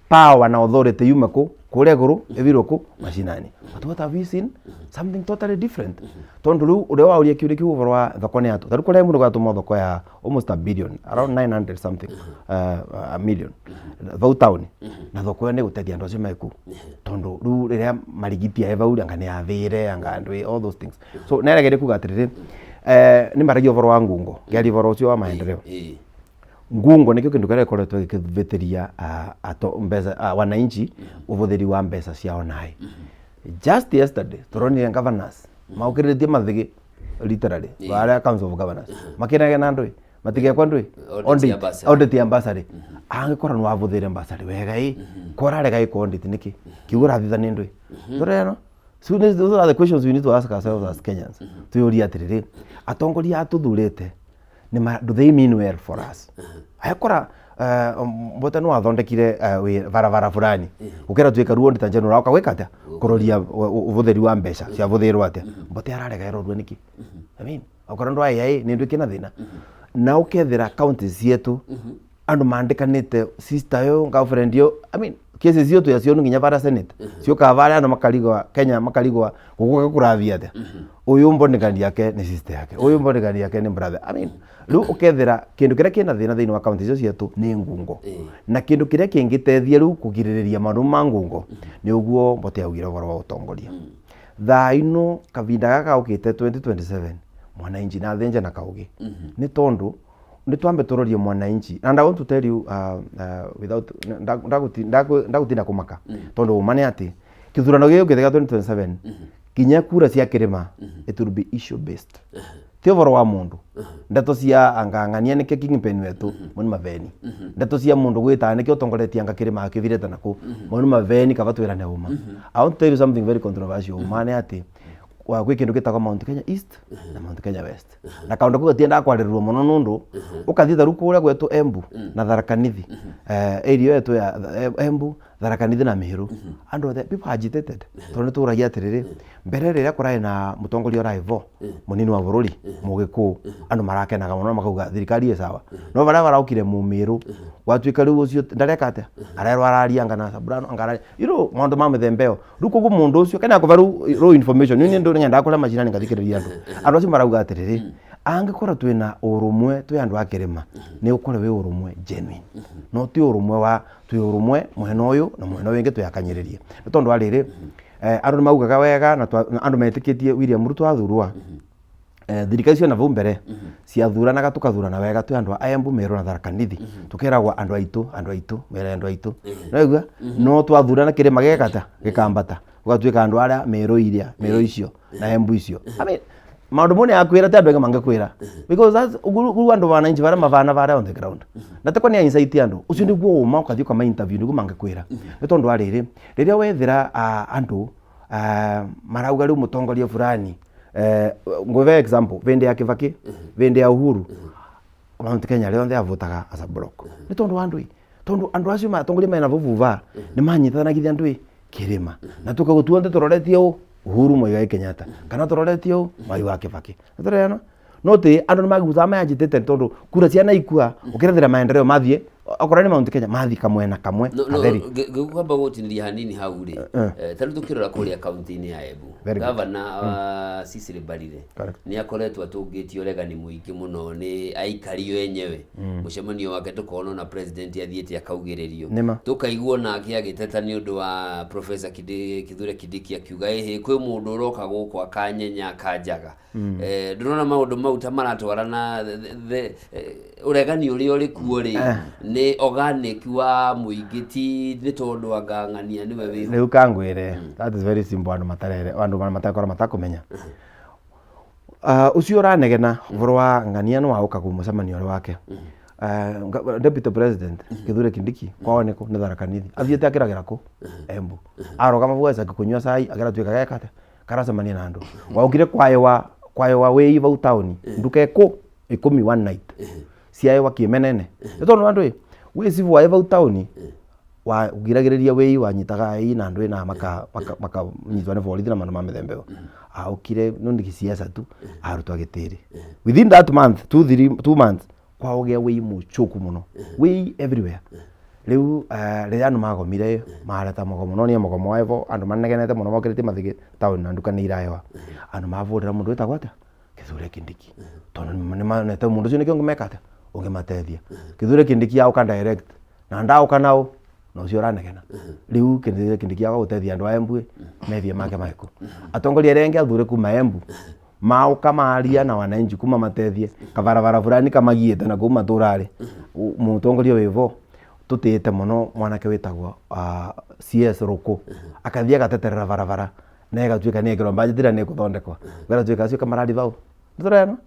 power na authority yume kuria iguru eviroku mashinani but what have we seen something totally different tondu riu uria wauria kiuri kiu uvoro wa thoko ni atu taru kuria mundu gatuma thoko ya almost a billion around 900 something a million vau town na thoko ni gutethia andu acio meku tondu riu riria marigitia evau anga ni athire anga andu all those things so neregere kuga atiriri ni maragio uvoro wa ngungo ngiari uvoro ucio wa maendeleo ngungo nikio kindu kare koretwo gikithveteria mbeca wananchi uvuthiri wa mbeca ciao nai just yesterday turoni governors maukiritie mathigi literally wale council of governors makinage na ndui matige kwa ndui audit ambassador angikora no avuthire ambassador wega kora rega audit niki kiugura thithani ndui tureno so those are the questions we need to ask ourselves as Kenyans tuyuria atiriri atongoria atuthurite do they mean well for us ayakora mbote no athondekire varavara fulani ukera twika ruo ndita general ukaweka atia kuroria uvutheri wa mbeca cia vuthirwo atia mbote ararega erorwe niki I mean ukora ndo ai ni ndu kina thina na ukethira counties yetu andu mandikanite sister yo girlfriend yo I mean kesi ziotu ya cionu nginya vara senate cio kavale andu makarigwa Kenya makarigwa guguka kurathia atia uyu mbonekani yake ni sister yake uyu mbonekani yake ni brother I mean riu ukethira kindu kiria kina thina thiini wa county icio cietu ni ngungo na kindu kiria kingitethia riu kugiririria maundu ma ngungo ni uguo mbote augire uvoro wa utongoria thaino kavinda gaka ukite 2027 mwananchi na thenja na kaugi ni tondu ni twambe turorie mwananchi and I want to tell you without ndagutinda kumaka tondu umane ati kithurano giki githega 2027 kinya kura cia kirima it will be issue based ti uvoro wa mundu ndeto cia angangania nike kingpin wetu moni maveni ndeto cia mundu gwita nike utongoretie anga kirima akivireta naku moni maveni kavatwira ne uma I want to tell you something very controversial umane ati gwä kä ndå gä tagwo Mount Kenya East na Mount Kenya West na kaundu kå gatiendaga kwarä må no nä ndå å kathi tharu kå rä a gwetwo Embu na Tharaka Nithi area yetu ya Embu Tharaka Nithi na Meru andå othe people agitated tondå nä tå ragia atä rä rä mbere rä rä a kå rarä na må tongoria å raivo må nini wa bå rå ri må gä kå andå marakenaga må no makauga thirikari ä sawa no barä a baraukire må mä rå gwatuä ka rä u å cio ndareka atä arerwo araria ngana Sabrano angararia maå ndå ma mä themba ä yo rä u koguo må ndå å cio kena akå raw information nä ndå nyendaga kå rä a macinani ngathikä rä ria andå acio marauga atä rä rä angä korwo twä na å rå mwe twä andå a kä rä ma nä å korwo wä å rå mwe genuine no ti å rå mwe wa twä å rå mwe mwena å yå na mwena å yå ingä twä akanyä rä rie nä tondå wa rä rä andå nä maugaga wega na andå metä kä tie William Ruto athurwa thirikari cio na vau mbere ciathuranaga tukathurana wega twi andå a Embu Meru na Tharaka Nithi tukeragwo andå aitå mere andå aitå no igua no twathurana kä rä ma gegata gä kambata gatuä ka andå arä a Meru icio na Embu icio maundu mone akwira te andu enge mangekwira because that's gu andu bana inji bara mavana bara on the ground na te kwani insight andu ucio niguo uma ukathi kwa interview niguo mangekwira ni tondu ariri riria wethira andu marauga riu mutongoria fulani ngove example vende ya Kibaki vende ya Uhuru Mount Kenya reo ndea votaga as a block ni tondu andu acio matongoria mena vuvuva ni manyitanagiria andu kirima na tukagutuonde turoretie Uhuru Muigai Kenyatta kana turoretio Mwai wa Kibaki ndirena no ti andu ni maguza ma agitete tondu kura ciana ikua ukirethira maendeleo mathie akora ni Mount Kenya mathi kamwe na kamwe atheri gukamba gutiniria hanini hau ri tari tukirora kuria kaunti-ini ya Embu gavana Cecily Mbarire ni akoretwo atungitio regani muingi muno ni aikario enyewe mucemanio wake tukoona na president athiete akaugiririo tukaiguo nake agiteta ni undu wa Professor Kithure Kindiki akiuga kwi mundu uroka guku akanyenya akanjaga ndurona maundu mau ta maratwarana uregani uri uri kuo ri ni organic wa muingiti ni tondu angang'ania niwe wi riu kangwire that is very simple andu matakora matakumenya ucio ranegena voro wa ng'ania no auka ku mucemanio wake deputy president Kithure Kindiki kwao niko ni Tharaka Nithi athiete akiragira ku Embu aroga mabuaca kunywa cai agaratuika gekate karacemania na andu waukire kwayo wa wei vau town nduke ku 10 one night ciayo wa kimenene ni tondu andu we sivu wa vau town wa ugiragiriria wei wanyitaga ina andu na maka nyitwa ne borithi na mandu ma mithembeo aukire no ndiki siasa tu arutwa gitiri within that month 2 months kwao gia wei muchuku muno wei everywhere riu riria andu magomire mareta mugomo no ni mugomo wa evo andu manegenete muno mokirite mathigi town na nduka ni iraewa andu mavurira mundu wetagwo atia Kithure Kindiki tondu ni manete mundu cio ni kiongo mekate ungimatethia Kithure Kindiki auka direct na ndauka nao no cio ranegena riu Kithure Kindiki agutethia andu a Embu methie make maiku atongoria renge athure kuma Embu mauka maria na wananchi kuma matethie kabarabara fulani kamagiete na kuma turari mutongoria wivo tutite muno mwanake witagwo CS Ruku akathia gateterera barabara na egatuika ni ekirwo budget ni kuthondekwa garatuika acio kamaradi vau ndoreno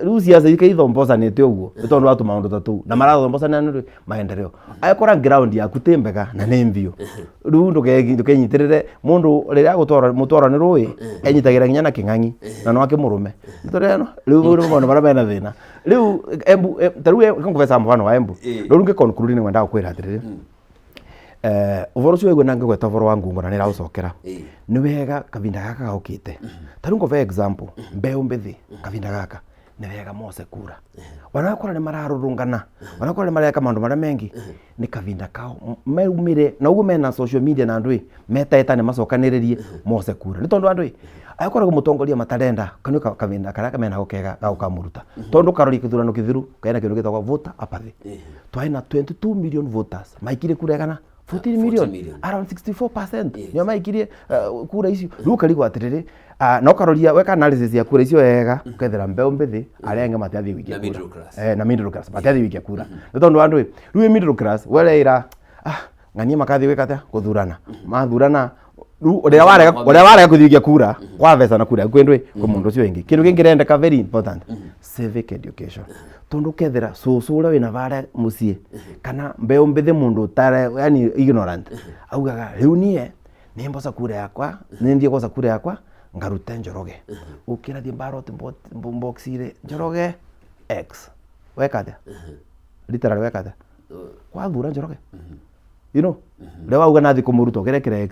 Rusia za ikaithombosa nete uguo tondu watu maundu tatu na marathombosa na maendeleo ayakora ground ya kutembega na nembio riu ndukenyitirire mundu riria mutwara ni rui enyitagira nginya na king'ang'i na no akimurume ndoreno riu ru bara mena thina riu Embu taru nguvesa mfano wa Embu riu nge conclude ni wenda kwira atirire uvoro cio wigwe nange gweta uvoro wa ngungo na nira ucokera ni wega kavinda gaka gaukite taru ngove example mbeu mbithi kavinda gaka ni wega mose kura wanakora ni mararurungana wanakora ni mareka maundu maria mengi ni kavinda kao meumire na uguo mena social media na andu metaeta ni macokaniririe mose kura ni tondu andu ayakora mutongoria matarenda kanu kavinda karaka mena gukega gaukamuruta tondu karori kithurano kithiru kaina kindu gitagwa voter apathy twaina 22 million voters maikire kuregana 14 million around 64% nyo maikirie kura icio riu karigwa atiriri no karoria weka analysis ya kura icio wega ukethera mbeu mbithi arenge matiathi wiki kura na middle class matiathi wiki kura ni tondu andu riu middle class wereira ng'ania makathi wekata kuthurana mathurana riu uria warega kuthiukia kura kwa pesa na kura kwendwe kwa mundu ucio wingi kindu kingirendeka very important civic education tondu kethera sucura wina bara mucie kana mbeu mbithi mundu tare yani ignorant augaga riu nie ni mbosa kura yakwa ni ndie kosa kura yakwa ngarute Njoroge ukira thie ballot box ile Njoroge X wekate literally wekate kwa thura Njoroge you know lewa uga nathi kumuruto kira X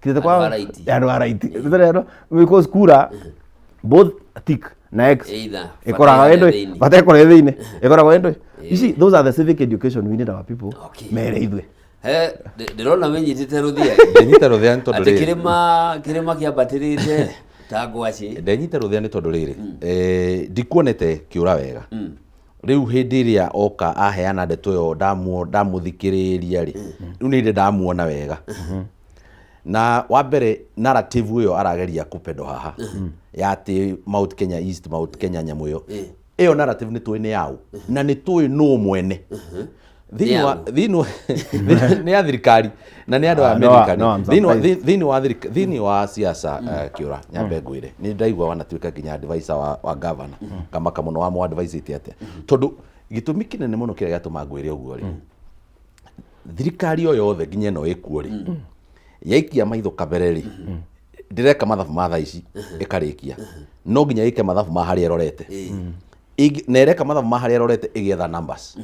kite kwa ya right literally because kura both tick na X ekoraga wendo batekora thine ekoraga wendo you see those are the civic education we need our people mere ithwe ndirona menyitite ruthia ndenyita ruthia ni tondu riri kirima kiambatirite ta ngwaci ndenyita ruthia ni tondu riri ndikuonete kiura wega riu hindi iria oka aheana ndeto yo ndamuthikiriria ri riu ni ndi ndamuona wega na wa mbere narrative yo arageria kupendo haha ya ati Mount Kenya East Mount Kenya nyamu yo iyo narrative ni tuine yao na ni tui no mwene ni athirikari na ni andu a America thini wa siasa kiura nyambe ngwire ni ndaigua wanatuika nginya advisor wa governor kama kamuno wa mo advise ite ate tondu gitumi kinene muno kire gatuma ngwire uguo ri thirikari yo yothe nginya no ikuo ri yaikia maitho kabere ri ndireka mathabu ma thaa ici ikarikia no nginya ike mathabu ma hari erorete nereka mathabu ma hari erorete igetha numbers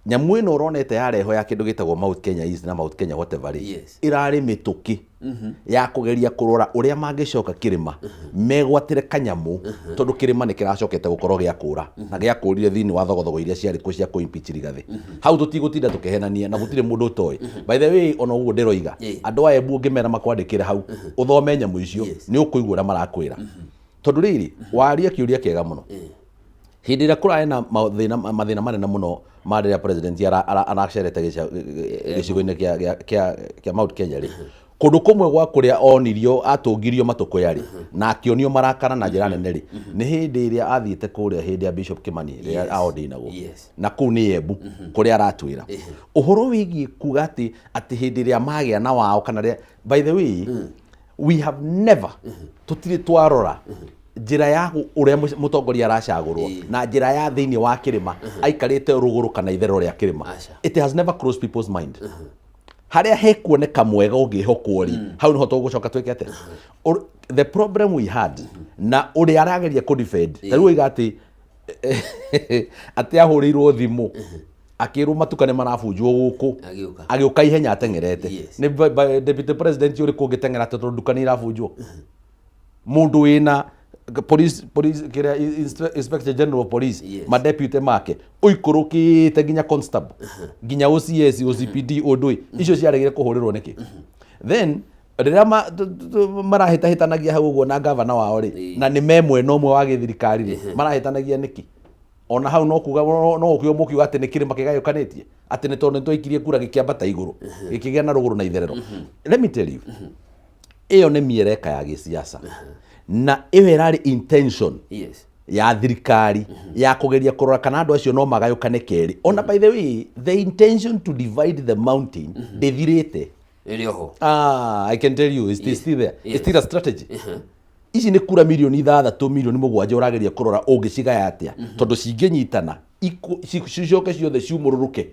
nyamu ino uronete yareho ya kindu gitagwo Mount Kenya East na Mount Kenya whatever irari mituki ya kugeria kurora uria mangicoka kirima megwatire kanyamu tondu kirima ni kiracokete gukorwo gia kura na gia kurire thini wa thogothogo iria ciari ku cia ku impeach rigathi hau tutigutinda tukehenania na gutire mundu toy by the way ono uguo ndiroiga andu aya bu ngimera makwandikire hau uthome nyamu icio ni ukuigua uria marakwira tondu riri waria kiuria kiega muno hindi ira kurae na mathina manene muno marĩa president aracerete gĩcigo-inĩ kĩa Mount Kenya rĩ kundu kumwe gwa kuria onirio atungirio matuko yari na akionio marakara na njira nene ri ni hindi iria athiite kuria hindi ya Bishop Kimani ria aodinago na kuu ni Embu kuria aratwira uhoro wigi kuga ati hindi iria magia na wao kana by the way we have never tutiri twarora njira ya uria mutongoria aracagurwo na njira ya thiini wa kirima aikarite ruguru kana ithero ria kirima it has never crossed people's mind haria hekuoneka mwega ungihokwo ri hau niho tugucoka twikete the problem we had na uria arageria ku defend riu iga ati ahurirwo thimu akiru matukane marabunjwo guku agiuka ihenya atengerete ni deputy president yuri kungitengera tondu dukani irabunjwo mundu wina police kira inspector general of police ma deputy make uikurukite ginya constable ginya OCS OCPD odoi icio ciaregire kuhurirwo niki then rira marahitanagia hau uguo na governor wao ri na ni memwe no mwe wa githirikari ri marahitanagia niki ona hau no kuga no ukio mukiuga ati ni kirima kigayukanitie ati ni tondu twikirie kura gikiambata iguru gikigia na ruguru na itherero let me tell you iyo ni miereka ya gisiasa na iwerari intention ya thirikari ya kugeria kurora kana andu acio no magayukane keri ona by the way the intention to divide the mountain dethirite irioho I can tell you it's still there it's still a strategy ici ni kura milioni 3 milioni 7 urageria kurora ungicigaya atia tondu cinginyitana cicoke ciothe ciumururuke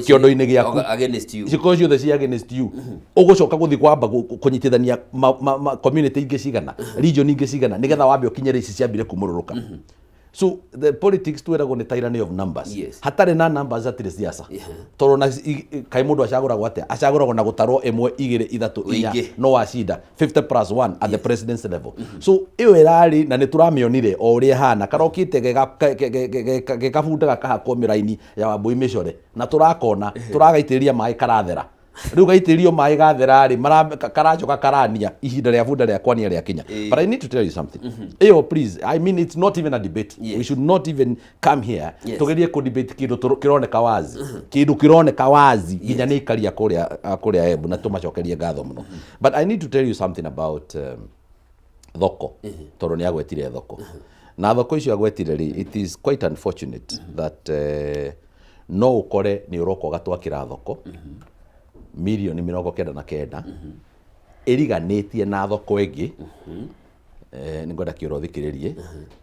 kiondo-ini giaku against you cikorwo ciothe ci against you ugucoka guthi kwamba kunyitithania community ingi cigana region ingi cigana nigetha wambe ukinyere ici ciambire kumururuka so the politics twiragwo ni tyranny of numbers hatari na numbers atire siasa toro na kai mundu acaguragwo atia acaguragwo na gutarwo 1 2 3 4 no acinda 50+1 at the president's level so iyo irari na ni turamionire o uri hana karokite gekabunda gakahakwo miraini ya Wambui Micere na turakona turagaitiriria mai karathera riu gaitirio mai gathera ri karacoka karania ihinda ria bunda ria kwania ria Kenya but I need to tell you something eyo please I mean it's not even a debate we should not even come here tugerie ku debate kindu kironeka wazi kindu kironeka wazi ginya ni ikaria kuria Embu na tumacokerie ngatho muno but I need to tell you something about thoko tondu ni agwetire thoko na thoko icio agwetire ri it is quite unfortunate that no ukore ni uroko gatwakira thoko milioni 99 iriganitie na thoko ingi ningwenda kioro thikiririe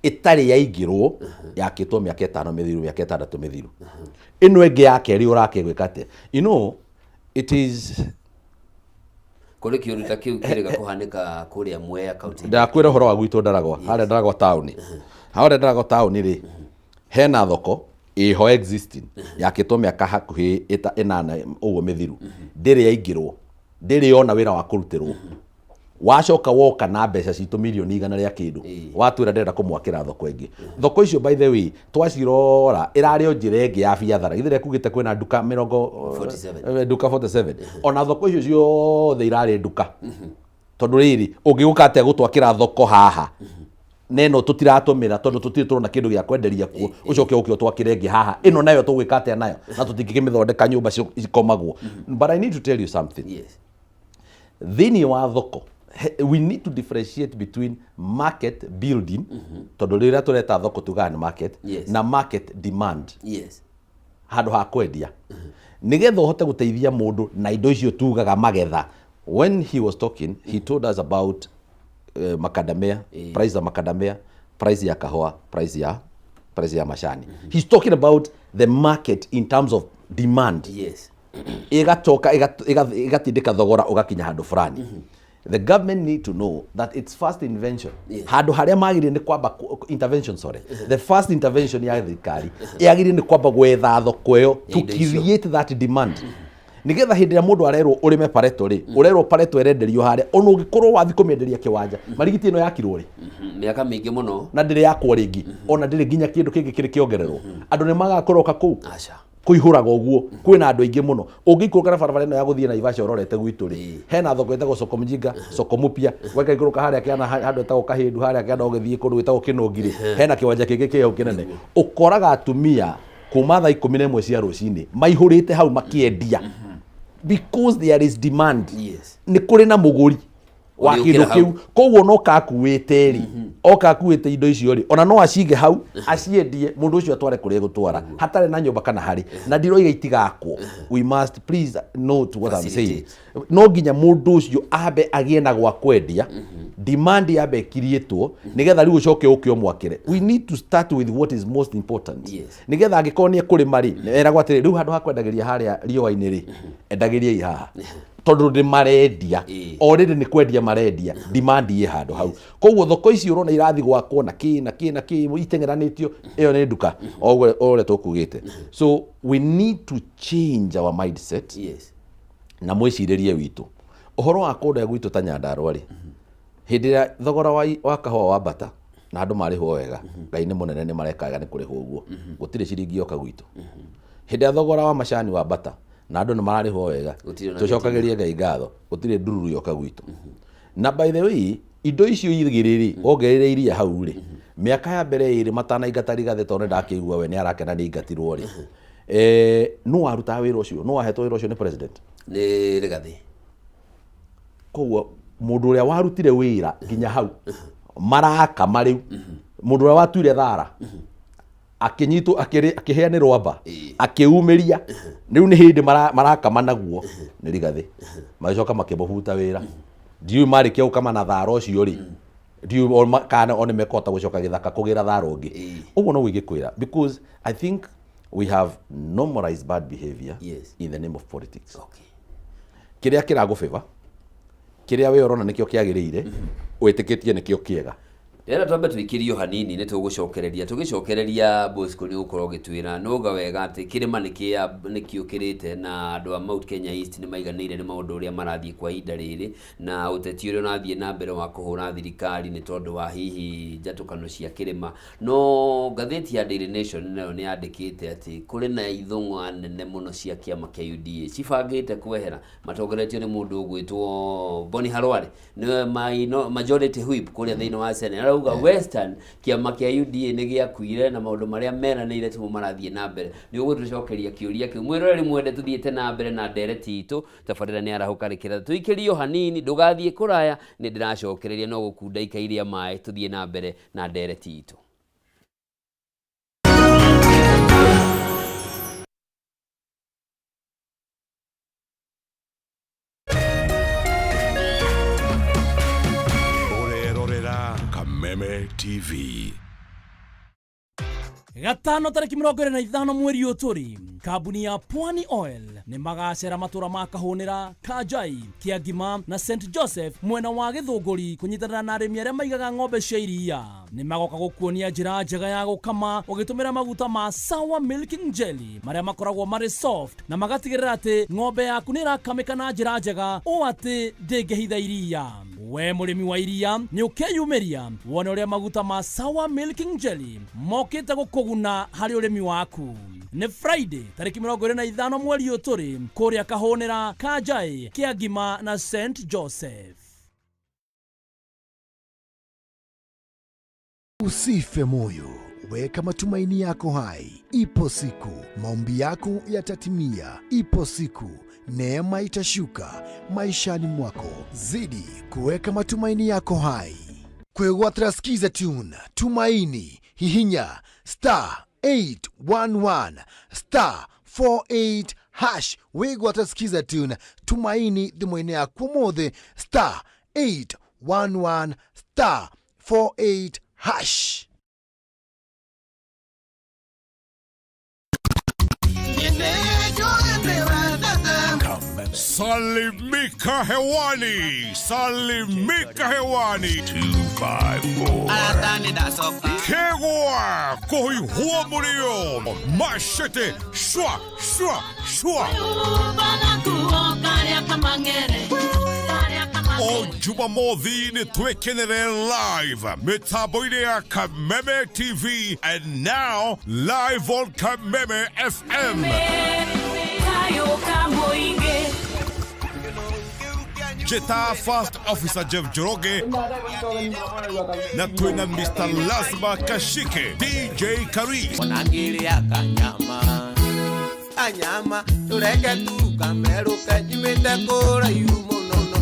itari yaingirwo yakitwo miaka 5 mithiru miaka 6 mithiru ino ingi yake ri urake gwika ate you know it is kuri kiundu ta kiu kirega kuhanika kuria Mwea county ndakwira horo wa gwitå Ndaragwa harä Ndaragwa taũni harä Ndaragwa taũni rĩ hena thoko iho existing yakĩtwo mĩaka hakuhĩ 8 ũguo mĩthiru ndĩrĩ yaingĩrwo ndĩrĩ yona wĩra wa kũrutĩrwo wacoka woka na mbeca citũ milioni 100 rĩa kĩndũ watwĩra ndĩrenda kũmwakĩra thoko ĩngĩ thoko icio by the way twacirora ĩrarĩ njĩra ĩngĩ ya biathara githĩre kugĩte kwĩna nduka 47 ona thoko icio ciothe irarĩ nduka tondũ rĩrĩ ũngĩgũka atĩa gũtwakĩra thoko haha neno tutiratũmĩra tondũ tutirĩ tũrona kĩndũ gĩa kwenderia kuo ũcoke ũkĩo twakĩre ĩngĩ haha ĩno nayo tũgwĩka atĩa nayo na tũtingĩkĩmĩthondeka nyũmba cikomagwo. But I need to tell you something. Thĩinĩ wa thoko we need to differentiate between market building tondũ rĩrĩa tũreta thoko tugaga nĩ market na market demand handũ ha kwendia nĩgetha ũhote gũteithia mũndũ na indo icio tugaga magetha. When he was talking he told us about macadamia, price ya macadamia, price ya kahua, price ya mashani. He's talking about the market in terms of demand. Igatoka igatindika thogora ugakinya handu fulani. The government need to know that its first invention handu haria magirire ni kwamba intervention the first intervention ya thirikari yagirire ni kwamba gwetha thoko yo to create that demand. Nigetha hindi ya mundu arerwo urime pareto ri urerwo pareto erenderio haria ona ungikorwo wathi kumenderia kiwanja marigiti ino yakirwo ri miaka mingi muno na ndire yakwo ringi ona ndire nginya kindu kingi kiri kiongererwo andu ni magakoroka kuu kuihuraga uguo kwina andu aingi muno ungikũrũka na barabara ino ya guthie na Naivasha urorete gwitu ri hena thoko etagwo soko mjinga soko mupya weka ikũrũka haria kiana handu etagwo kahindu haria kiana ugithie kundu etagwo kinongiri hena kiwanja kingi kĩho kinene ukoraga atumia kuma thaa 11 cia rucini maihurite hau makiendia because there is demand. Ni kuri na muguri wa kindu kiu koguo no kakuite ri oka kuite indo icio ri ona no acige hau aciendie mundu ucio atware kuri gutwara hatare na nyumba kana hari na ndiroiga itigakwo. We must please note what I'm saying. No nginya mundu ucio abe agie na gwa kwendia demand yabe kirietwo nigetha riu ucoke ukio mwakire. We need to start with what is most important. Nigetha angikonie kuri mari eragwa atiri riu handu hakwendagiria haria riũa-inĩ ri endagiria ihaha tondu ndi marendia already ni kwendia marendia demand ye handu hau koguo thoko ici urona irathi gwakwo na ki itengeranitio iyo ni nduka ore tukugite. So we need to change our mindset na mwiciririe witu uhoro wa kunde gwitu ta Nyandarua ri hindi ya thogora wa kahua wa bata na andu marihwo wega Ngai ni munene ni marekaga ni kurihwo uguo gutire ciringi yoka gwitu. Hindi ya thogora wa mashani wa bata na andu ni mararihwo wega tucokagirie Ngai ngatho gutire ndururu yoka gwitu. Na by the way indo icio igiriri ongerere iria hau ri miaka ya mbere iri matana ingatari gathe tondu ndakigua we ni arakena ni ingatirwo ri no aruta wira ucio no ahetwo wira ucio ni president ni Rigathi koguo mundu uria warutire wira nginya hau maraka mariu mundu uria watuire thara akinyitwo akihea rwamba akiumiria riu ni hindi marakama naguo ni Rigathi magicoka makimubuta wira ndiu marikia ukama na thara ucio ri ndiu kana one mekota gucoka githaka kugira thara ungi uguo no wigikwira because I think we have normalized bad behavior in the name of politics. Kiria kiragubiva kiria we urona nikio kiagirire witikitie nikio kiega Era twambe twikirio hanini ni tugicokereria Bosco ni ukorwo gitwira nuga wega ati kirima nikiukirite na andu a Mount Kenya East ni maiganire ni maundu uria marathie kwa ihinda riri na uteti uria unathie na mbere wa kuhura thirikari ni tondu wa hihi njatukano cia kirima. No gatheti ya Daily Nation nayo ni yandikite ati kuri na ithung'a nene muno cia kiama kia UDA cibangite kwehera matongoretio ni mundu ugwitwo Boni Halwale ni majority whip kuria thiini wa Senate Western kiama kia UDA ni giakuire na maundu maria meranĩire tu marathie na mbere ni ugutucokeria kiuria kiu mwiroreri mwende tuthiete na mbere na ndereti itu tabarĩra ni arahukarikira tuikirio hanini ndugathie kuraya ni ndiracokereria no gukunda ikairia mai tuthie na mbere na ndereti itu. Meme TV. gatano tariki 25 mweri uturi kambuni ya Pwani Oil ni magacera matura ma Kahunira, Kanjai, Kiagima na St Joseph mwena wa Githunguri kunyitanira na arimi aria maigaga ng'ombe cia iria. Ni magoka gukuonia njira njega ya gukama ugitumira maguta ma Sour Milking Jelly maria makoragwo mari soft na magatigirira ati ng'ombe yaku ni irakamika na njira njega o ati ndingihitha iria. We murimi wa iria ni ukeyumiria wone uria maguta ma Sour Milking Jelly mokite gukuguna hari urimi waku. Ni Friday tariki 25 mweri uturi kuria Kahunira, Kanjai, Kiagima na St Joseph. Usife moyo, weka matumaini yako hai. Ipo siku maombi yako yatatimia. Ipo siku neema itashuka maishani mwako. Zidi kuweka matumaini yako hai. Kwegwatira skiza tune tumaini hihinya *811 *48# wegwatira skiza tune tumaini thimũ-inĩ yaku ũmũthĩ *811 *48#. Salimika hewani, salimika hewani 254 Kegwa koi huwa mulio mashete shwa shwa shwa O Jumamothi ni twekenere live mitambo-ini ya Kameme TV and now live on Kameme FM. Jeta First Officer Jeff Joroge na twina Mr. Lazima Kashike DJ Karis Wanangilia kanyama tureke tukameruka jimete kura yumo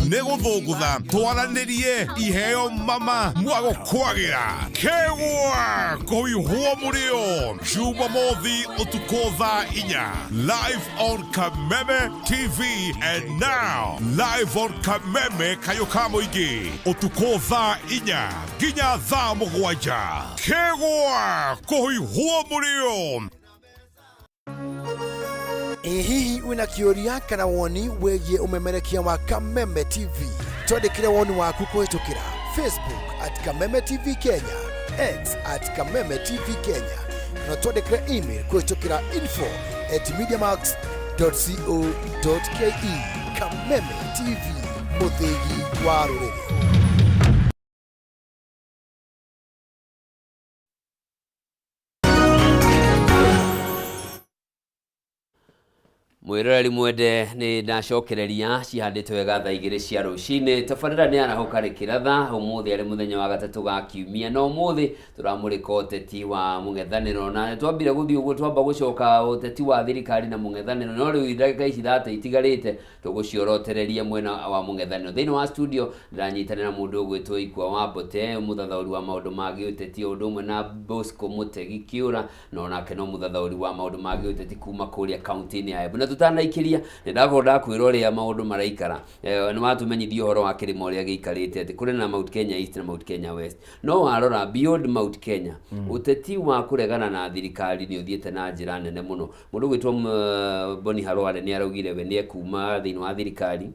nego thogutha twaranirie iheo mama mwago kwagira Kegwa kuihua murio Jumamothi utuko thaa 4 live on Kameme TV and now live on Kameme Kayoka Muingi utuko thaa 4 nginya thaa 7 Kegwa kuihua murio. Hihi wina kĩũria kana woni wĩgiĩ umemerekia wa Kameme TV? Twandĩkĩre woni waku kũhĩtũkĩra Facebook @Kameme TV Kenya, X @Kameme TV Kenya, na twandĩkĩre email kũhĩtũkĩra info@mediamax.co.ke. Kameme TV, mũthĩgi wa rũrĩrĩ. Mwiroreri mwende ni ndacokereria cihandĩtwo wega thaa 2 cia rũcinĩ. Tabarĩra nĩ arahoka rĩkĩratha ũmũthĩ arĩ mũthenya wa gatatũ ga kiumia na ũmũthĩ tũramũrĩka ũteti wa mũng'ethanĩro na twambire gũthiĩ ũguo twamba gũcoka ũteti wa thirikari na mũng'ethanĩro no rĩu ndagĩka ici 30 itigarĩte tũgũciorotereria mwena wa mũng'ethanĩro. Thĩinĩ wa studio ndiranyitanĩra mũndũ ũgwĩtwo Ikwa Wambote mũthathaũri wa maũndũ ma gĩũteti ũndũ ũmwe na Bosco Mutegi Kĩũra na onake no mũthathaũri wa maũndũ ma gĩũteti kuma kũrĩa kaunti-inĩ ya Embu. Tutanaikĩria ndakorwo kwĩrwo ũrĩa maũndũ maraikara nĩ watũmenyithia ũhoro wa kĩrĩma ũrĩa gĩikarĩte atĩ kũrĩ na Mount Kenya East na Mount Kenya West. No warora beyond Mount Kenya ũteti wa kũregana na thirikari nĩ ũthiĩte na njĩra nene mũno. Mũndũ gwĩtwo Boni Halwale nĩ araugire we nĩ ekuma thĩinĩ wa thirikari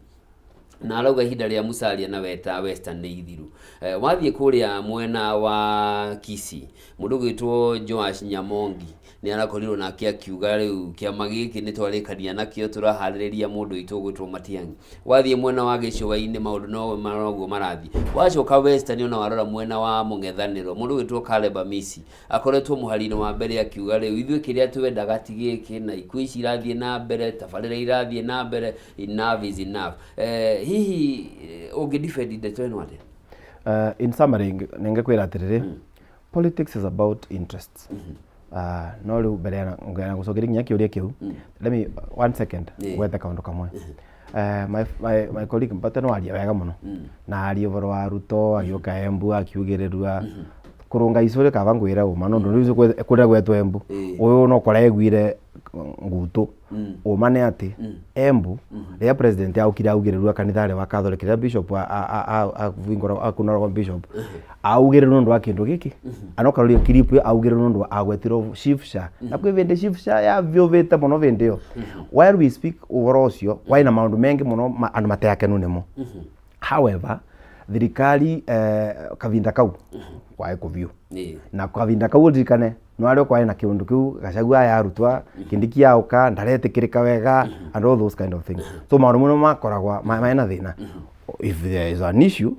na arauga ihinda rĩa Musalia na Weta Western nĩ ithiru. Wathiĩ kũrĩa mwena wa Kisii mũndũ gwĩtwo Joash Nyamongi nĩ arakorirwo nake akiuga rĩu kĩama gĩkĩ nĩ twarĩkania nakĩo tũraharĩrĩria mũndũ witũ gwĩtwo Matiang'i. Wathiĩ mwena wa gĩcũa-inĩ maũndũ no maroguo marathiĩ. Wacoka Western ona warora mwena wa mũng'ethanĩro mũndũ gwĩtwo Caleb Amisi akoretwo mũhari-inĩ wa mbere akiuga rĩu ithuĩ kĩrĩa twendaga ti gĩkĩ na ikuũ ici irathiĩ na mbere tabarĩra irathiĩ na mbere enough is enough. Hihi ũngĩdefend ndeto ĩno atĩa? In summary ningekwĩra atĩrĩrĩ politics is about interests. No rĩu mbere ya gũcokeria nginya kĩũria kĩu let me 1 second gwethe kaũndũ kamwe. My colleague Mbate no aria wega mũno na aria ũhoro wa Ruto agĩũka Embu akiugĩrĩrua kurunga isore kaba ngwira uma no ndu kwira gwetwa Embu uyu no kora egwire ngutu umane ati Embu ya president aukira augirerua kanithare wa Catholic ya bishop a vingora akunora bishop augire nundu akindu giki anokaruria kiripu augire nundu agwetiro shifsha na kwivende shifsha ya vyovete mono vendeo while we speak overosio why na maundu mengi mono andu mateyake nunemo however thirikari kavinda kau kwae kuvio na kavinda kau dirikane no ario kwae na kiundu kiu Gachagua ya rutwa kindiki yauka ndaretikirika wega and all those kind of things so maundu muno makoragwa maena thina if there is an issue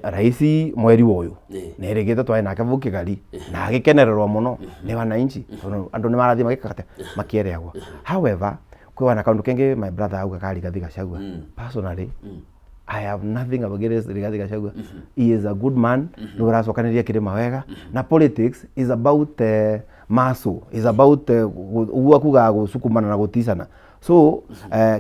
raisi mweri uyu neregete twae na kavuki gari na agikenererwa muno ni wananchi andu ni marathi magikate makiereagwa however kwa na kaundu kenge my brother auga kali gathi Gachagua personally I have nothing against Rigathi Gachagua. He is a good man. Nugara sokaniria kirima wega. Na politics is about maso. Is about uwakuga gusukumana na gutisana. So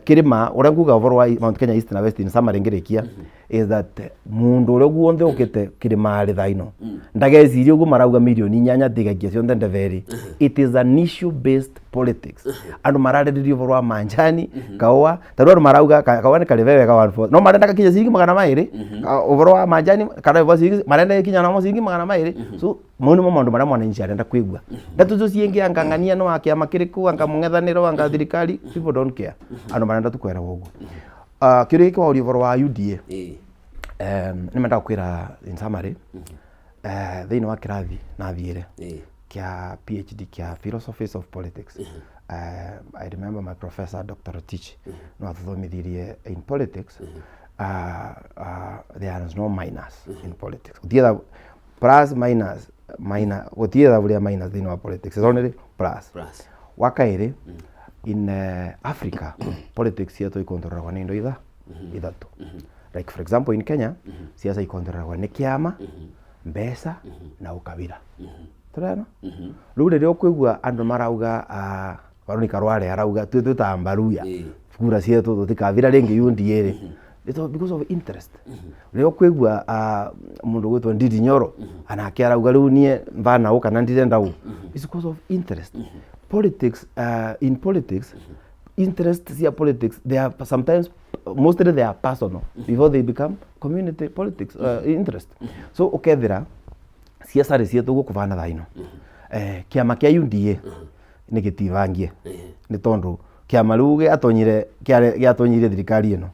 kirima ora kuga overwa Mount Kenya East na West in summary ngerekia is that mundu ule guonthe ukite kirima ari thaino. Ndageciria ugu marauga milioni 8 ndigagia cionthe ndeveri. It is an issue based politics. Andu mararedirio overwa manjani kawa taru marauga kawa ni kalivewe ka 1/4. No marenda kinya ciringi 200 overwa manjani kana ciringi marenda kinya na ciringi 200. So mundu maundu maria mwananchi arenda kwigua. Ndatuzo ciengi angangania no akiama kiriku anga mung'ethaniro anga thirikari people don't care. Andu marenda tukwera wogu. Kiri kwa uri overwa UDA. Nimenda kwira in summary. Thini wa kirathi na thiire. Kia PhD kia philosophies of politics. I remember my professor Dr. Rotich no athomithirie in politics. There is no minus in politics. Utietha plus minus utietha buria minus thini wa politics. It's only plus. Wakaire in Africa politics yetu ikontrolwa ni ndo ithatu. Like for example in Kenya siasa ikontrolwa ni kiama, mbesa na ukabira. Turana rure rio kwigua andu marauga baroni karware arauga tutambaruya figura cietu tutikavira ringi UDA it's because of interest rio kwigua mundu gwetwa Ndindi Nyoro anake arauga riu nie mbana uka na ndire ndau it's because of interest politics in politics interests here politics they are sometimes mostly they are personal before they become community politics interest so ukethira siasa ricietu gukuvana thaino kiama kia UDA ni gitivangie ni tondu kiama riu giatonyire thirikari ino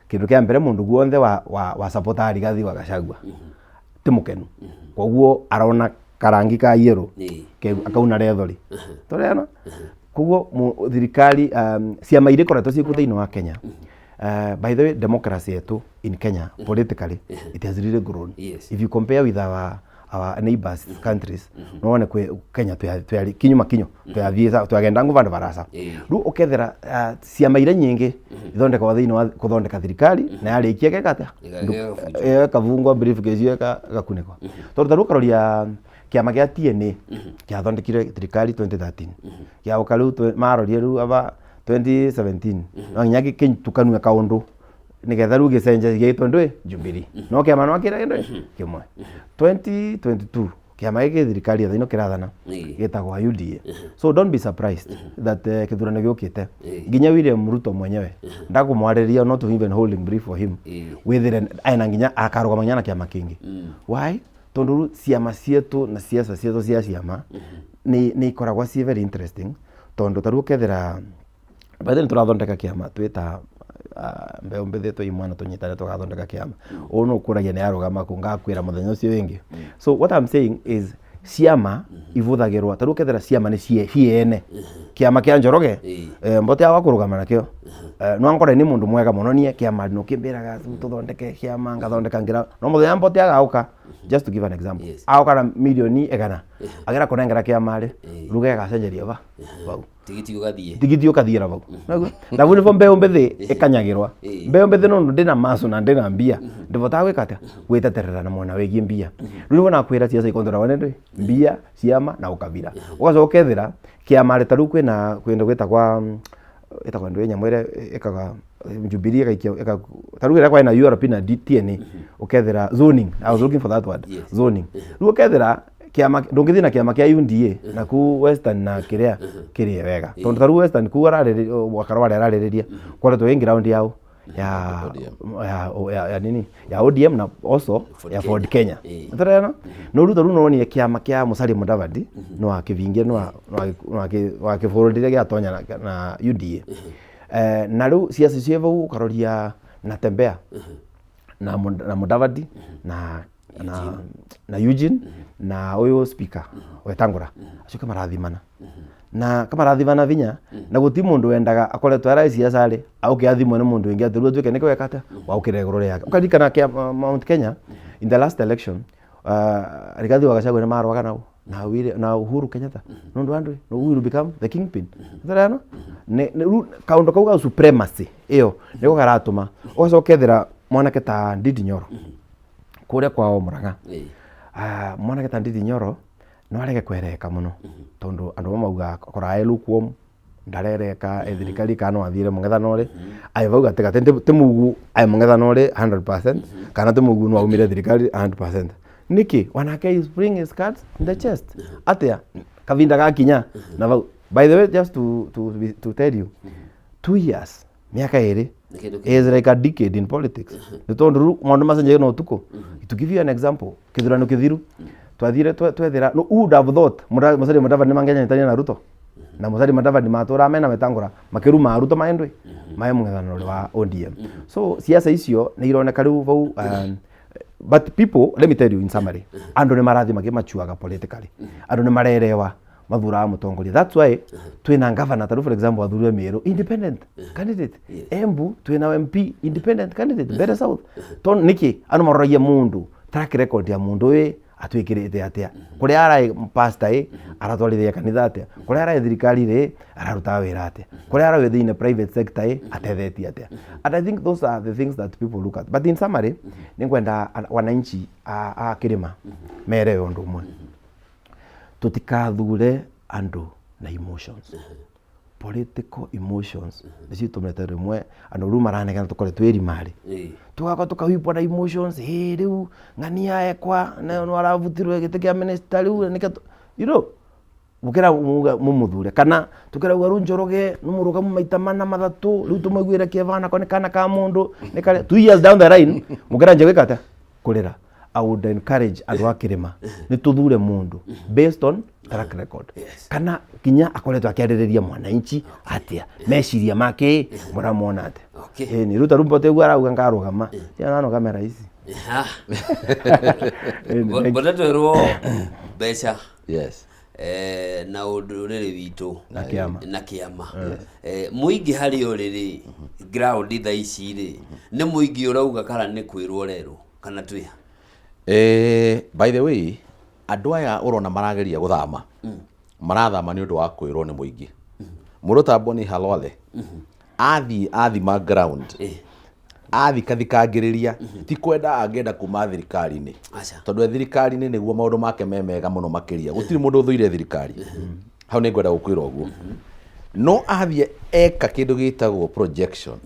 kindu kia mbere mundu guonthe wa support Rigathi wa Gachagua timukenu koguo arona karangi ka yero akauna rethori turena koguo thirikari ciama ire koretwo ciku thiini wa Kenya by the way democracy yetu in Kenya politically it has really grown if you compare with our neighbors countries no one Kenya tuyari kinyuma kinyo tuyathiisa tuyagenda nguvanda barasa ru ukethera ciama ire nyingi ithondeka wa thiini wa kuthondeka thirikari na yarikia gekata kavungwa briefcase gakunekwa tondu taru karoria kiama gia TNA kia thondekire thirikari 2013 kia ukaru marorie ru aba 2017 no nyagi kintukanwe kaundu nigetha ruge senje gitwe ndwe Jubilee no kiama no akira ndwe kimwe 2022 kiama giki thirikari ya thino kirathana gitagwa UDA so don't be surprised that kithurano giukite nginya William Ruto mwenyewe ndakumwariria not even holding brief for him within aina nginya akarugama na kiama kingi why tondu ciama cietu na siasa cietu cia ciama ni ikoragwa ci very interesting tondu taru kethira baadhi turathondeka kiama twita mbeo mbethetwo imwana tunyitane tugathondeka kiama uno kuragia ni arugama kungakwira muthenya ucio wingi so what I'm saying is ciama ivuthagirwa taru kethira ciama ni ciene kiama kia Njoroge mbote awa kurugama nakio no ankora ni mundu mwega muno nie kiama no kimbiraga tuthondeke kiama ngathondeka ngira no muthenya mbote agauka just to give an example auka na milioni 100 agira kunengera kiama ri ruga gacenjeria ba bau tigiti ukathiira bau na vuni fo mbeo mbethi ikanyagirwa mbeo mbethi no ndina maso na ndina mbia ndivota gwikata gwitaterera na mwana wegie mbia riu wona kwira ciaca ikontora wanende mbia ciama na ukabira ugacoka ukethira kiama ritaru kwenda gwita kwa etagwa ndu nyamwere ekaga Jubilee eka taru ira kwa na URP na TNA ukethira zoning I was looking for that word zoning riu ukethira kiama ndungithii na kiama kia UDA na ku Western na kiria wega tondu taru Western ku wakarwa araririria kore to ground yao ya nini ya ODM na also ya Ford Kenya ntarena no ruta runo ni kiama kia Musalia Mudavadi no akivingia no akifurundire gia tonya na UDA na ru siasa cievu karoria na Tembea na Mudavadi na Eugene na uyu speaker Wetangula acio kamarathimana na kamarathimana vinya na guti mundu wendaga akoretwo ara siasa ri au kiathimwe ni mundu wingi atiru twike niko wekata wa ukirego yake ukadikana kia Mount Kenya in the last election Rigathi wa Gachagua ni marwaga na Uhuru Kenyatta no andwe no will become the kingpin ndarano ne kaundo kauga supremacy iyo niko karatuma ucokethira mwanake ta Ndindi Nyoro kuria kwao Murang'a mwanake ta Ndindi Nyoro no arege kwereka muno tondu andu mauga kora elukuom ndarereka thirikari kana wathire mungethano ri aivauga te mugu ai mungethano ri 100% kana te mugu no aumire thirikari 100%. Niki wanake is bring his cards in the chest atia kavinda gakinya na vau. By the way, just to tell you 2 years miaka iri is like a decade in politics. Tondu maundu macenjeire no tuko to give you an example kithurano kithiru twathire twethira no would have thought Musalia Mudavadi mangenyitania na Ruto na Musalia Mudavadi matura mena Wetangula makiruma Ruto maendwe mae mungethano wa ODM. So siasa icio ni ironeka riu vau but people, let me tell you in summary, andu ni marathi machuaga politically, andu ni marerewa mathura mutongoria. That's why twina governor taru for example athurwe Meru independent candidate, Embu twina MP independent candidate, Mbeere South ton niki anu maroragia mundu track record ya mundu we atwikirite atia kuria arai pastor aratwarithia kanitha atia kuria arai thirikari ri araruta wira atia kuria arai within the private sector atethetie atia. And I think those are the things that people look at. But in summary ningwenda wananchi a kirima mere undu mwe tutikathure andu na emotions, political emotions nisi tumete rimwe andu ru maranegana tukore twiri mari tukako tukahipwa na emotions riu ngania ekwa no aravutirwe gite kia minister riu nika you know mukira mumuthure kana tukira ru Njoroge numuruga maita mana mathatu riu tumagwira kivana kone kana ka mundu nika 2 years down the line mukira Njoroge kata kurira. I would encourage andu akirima ni tuthure mundu based on track record. Kana kinya akoretwo akiaririria mwananchi atia meciria make muramwona atia ni ruta rumbote gwa arauga ngarugama ya nano kamera ici bodato ro becha yes na uriri witu na kiama muingi hari uriri ground tha ici ri ni muingi urauga kana ni kwirwo rero kana twiha by the way andu aya urona marageria guthama marathama ni undu wa kwirwo ni muingi muruta Boni Halwale athi ma ground athi kathikangiriria ti kwenda angenda kuma thirikari-ini tondu thirikari-ini niguo maundu make memega muno makiria gutiri mundu uthuire thirikari hau ni ngwenda gukwira uguo no athi eka kindu gitagwo projection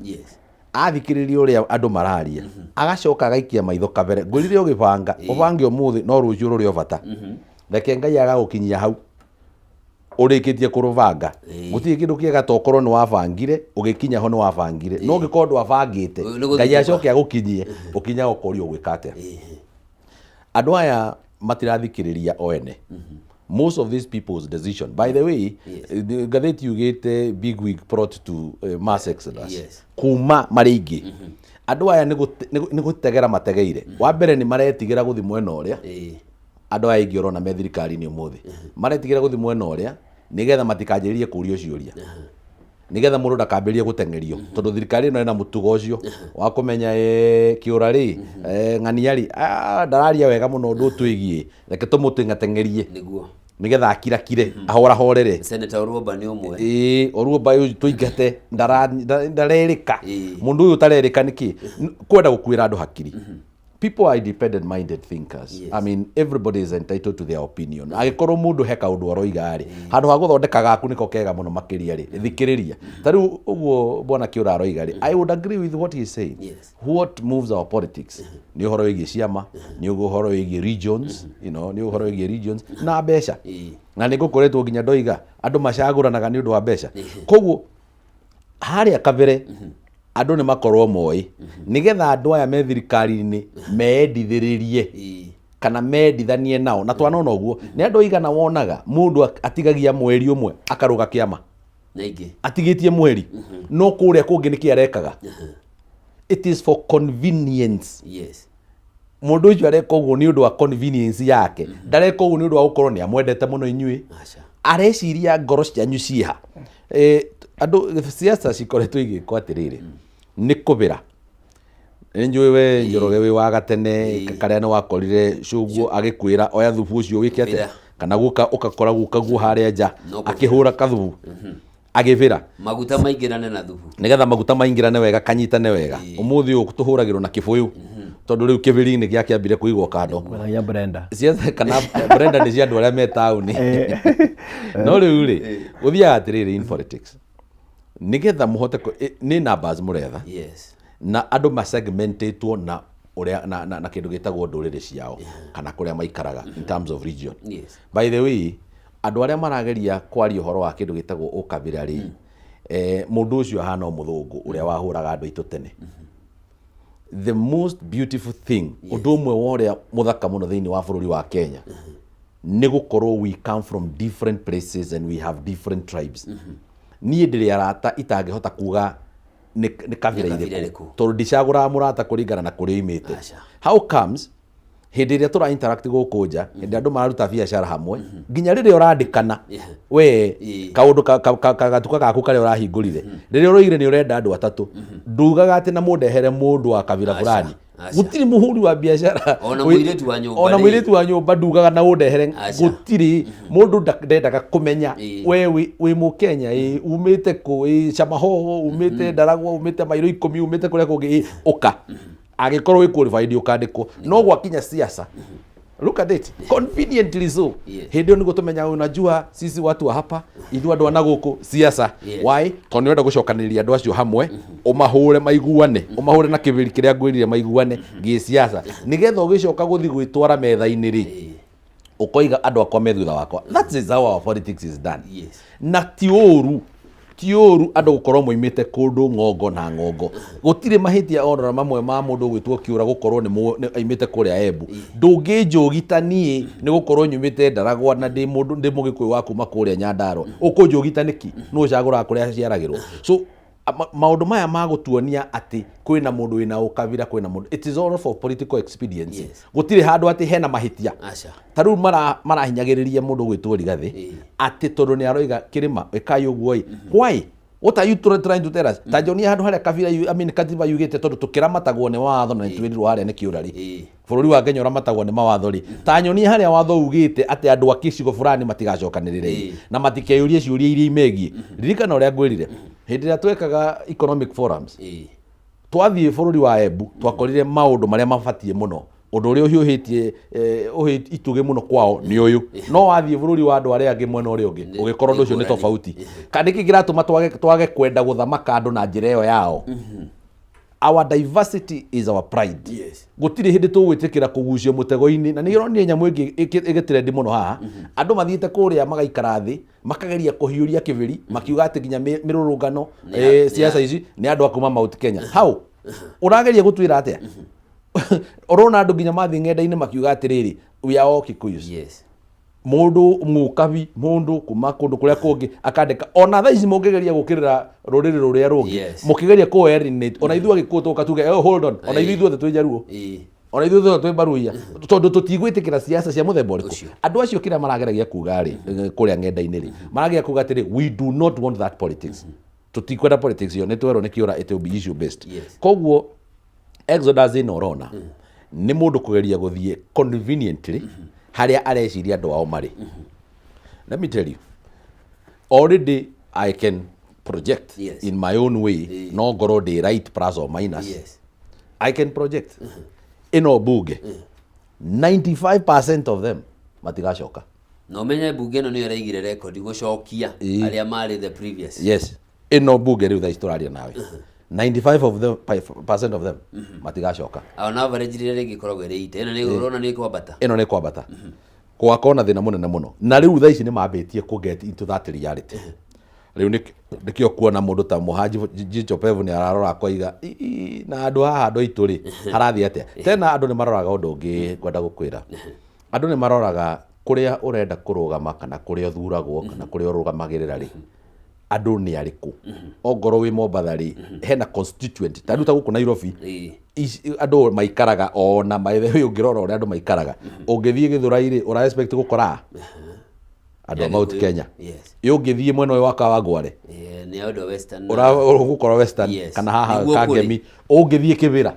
athikiriria uria andu mararia agacoka agaikia maitho kabere ngurire ugibanga ubange umuthi no rucio ruri obata reke Ngai agagukinyia hau urikitie kuruvanga gutiri kindu kiega tokorwo ni wabangire ugikinya ho ni wabangire no gikorwo wabangite Ngai acoke agukinyie ukinya ukorio gwikate andu aya matirathikiriria oene. Most of these people's decision, by the way, gatheti ugite big wig brought to mass exodus kuma maringi andu aya ni gutegera mategeire wa mbere ni maretigira guthi mwena uria andu aya ingi urona me thirikari ni umuthi maretigira guthi mwena uria nigetha matikanjiririe kurio ciuria nigetha mundu ndakambirie gutengerio tondu thirikari no ina mutugo ucio wa kumenya kiura ri ng'aniari ndararia wega muno undu twigie reke tumutingatengerie niguo nigetha akirakire ahora horere Senator Oruoba ni umwe Oruoba uyu tuingate ndarerika mundu uyu tarerika niki kwenda gukwira andu hakiri people are independent minded thinkers. Yes. I mean, everybody is entitled to their opinion. Agikorwo mundu he kaundu aroiga ri handu ha guthondeka gaku niko kega muno makiria ri thikiriria tariu uguo bwana Kiura aroiga ri I would agree with what he is saying. Yes. What moves our politics ni uhoro wigi ciama, ni uhoro wigi regions, you know, ni uhoro wigi regions na mbeca na nĩ gũkoretwo nginya ndoiga andũ macagũranaga nĩ ũndũ wa mbeca. Koguo harĩa kabere andũ nĩ makorwo moĩ nĩgetha andũ aya me thirikari-inĩ meendithĩrĩrie kana mendithanie nao na twanona ũguo nĩ andũ aigana wonaga mũndũ atigagia mweri ũmwe akarũga kĩama atigĩtie mweri no kũrĩa kũngĩ nĩkĩ arekaga. It is for convenience. Yes. Mundu ucio areka uguo ni undu wa convenience yake ndareka uguo ni undu wa gukorwo ni amwendete muno inyui areciria ngoro cianyu ciha andu siasa cikoretwo igikwo atiriri ni kubira njui we Njoroge wi wa gatene karia ni wakorire cuguo agikwira oya thubu ucio wike ate kana guka ukakora gukaguo haria nja akihura kathubu agivira maguta maingirane na thubu nigetha maguta maingirane wega kanyitane wega umuthi uyu tuhuragirwo na kibuyu tondu riu kibiri-ini giakiambire kuigwo kando ya Brenda ciothe kana Brenda ni cia andu aria me tauni no riu ri guthiaga atiriri in politics nigetha muhote ni numbers muretha yes na andu masegmentatwo na uria na kindu gitagwo nduriri ciao kana kuria maikaraga in terms of region. Yes. By the way andu aria marageria kwaria uhoro wa kindu gitagwo ukabira ri mundu ucio hana muthungu uria wahuraga andu aitu tene. The most beautiful thing undu umwe woria muthaka muno thiini wa bururi wa Kenya ni gukorwo we come from different places and we have different tribes. Nie ndiri arata itangihota kuga ni kabira iriku tondu ndicagura murata kuringana na kuria imite. How comes hindi iria tura interact guku nja hindi andu mararuta biacara hamwe nginya riria urandikana we kaundu kagatuka gaku karia urahingurire riria uroigire ni urenda andu atatu ndugaga ati na mundehere mundu wa kabira fulani gutiri muhuri wa biacara ona muiritu wa nyumba ndugaga na undehere gutiri mundu ndendaga kumenya we wi Mukenya umite ku Chamahoho umite Ndaragwa umite Mairo 10 umite kuria kungi uka agikorwo wi qualified ukandiko no gwakinya siasa look at it conveniently so hindi ni gutumenya unajua sisi watu wa hapa ithu andu ana guku siasa why tondu wenda gucokaniria andu acio hamwe umahure maiguane umahure na kibiri kiria ngwirire maiguane gi siasa nigetha ugicoka guthi gwitwara metha-ini ri ukoiga andu akwa me thutha wakwa. That is how our politics is done. Na tiuru andu gukorwo moimite kundu ngongo na ngongo gutire mahitia ona mamwe ma mundu gwitwo Kiura gukorwo ni aimite kuria Embu ndungijugitanie ni gukorwo nyumite Ndaragwa na ndi mundu ndi mugikuyu wa kuma kuria Nyandarua ukunjugita niki no cagura kuria ciaragirwo. So maundu maya magutuonia ati kwina mundu wina ukabira kwina mundu it is all for political expediency. Gutire handu ati hena mahitia taru marahinyagiriria mundu gwitwo Rigathi ati tondu ni aroiga kirima ekai uguo why what are you trying to tell us tajonia handu haria kabira I mean katiba yugite tondu tukiramatagwo ni watho na itwirirwo haria ni Kiura ri bururi wa Kenya uramatagwo ni mawatho ri tanyonia haria watho ugite ati andu akicigo fulani matigacokanirire na matikeyurie ciuria iria imegie ririkana uria ngwirire hindi ria twekaga economic forums twathie bururi wa Embu twakorire maundu maria mabatie muno undu uria uhiuhitie ituge muno kwao ni uyu no wathie bururi wa andu aria angi mwena uria ungi ugikorwo ndu ucio ni tofauti kandi kigiratuma twage kwenda guthamaka andu na njira iyo yao. Our diversity is our pride. Gutiri hindi tugwitikira kugucio mutego-ini na ni ironi nyamu igitirendi muno haha andu mathiite kuria magaikara thi makageria kuhiuria kibiri makiuga ati nginya mirurungano siasa ici ni andu akuma Mount Kenya. How urageria gutwira atia orona andu nginya mathi ng'enda-ini makiuga atiriri we are all Kikuyus. Mundu mukabi mundu kuma kundu kuria kungi akandika ona thaa ici mungigeria gukirira ruriri ruria rungi mukigeria ku erinate ona ithu agikuto katuge hold on ona ithu othe twi Jaruo ona ithu othe twi Baruia tondu tutigwitikira siasa cia muthemba uriku andu acio kira marageragia kuga ri kuria ng'enda-ini ri maragia kuga atiri we do not want that politics tutikwenda politics yo netwero ni Kiura it will be issue based. Koguo Exodus ino urona ni mundu kugeria guthie conveniently haria areciria andu ao mari. Let me tell you already I can project in my own way no ngoro ndi right plus or minus I can project ino bunge 95% of them matigacoka. No menye bunge no niyo iraigire record gucokia aria mari the previous. Yes, ino bunge riu thaa turaria nawe 95% of them matigacoka. Ona average rire gikoragwo iri ite ino ni urona ni kwambata. Ino ni kwambata. Kwa kona thina munene muno na riu thaa ici ni mambitie ku get into that reality. Riu nikio kuona mundu ta Muhaji Jopevu ni ararora koiga na andu haha andu aitu ri harathi atia tena andu ni maroraga undu ungi kwenda gukwira andu ni maroraga kuria urenda kurugama kana kuria uthuragwo kana kuria urugamagirira ri andu ni ariku ongoro wi Mombatha ri hena constituent tandu ta guku Nairobi andu maikaraga ona maithe ungirora uria andu maikaraga ungithie Githurai ri ura expect gukora andu Mount Kenya yungithie mwena uyu wa Kawangware ni andu western gukora western kana haha Kangemi ungithie Kibira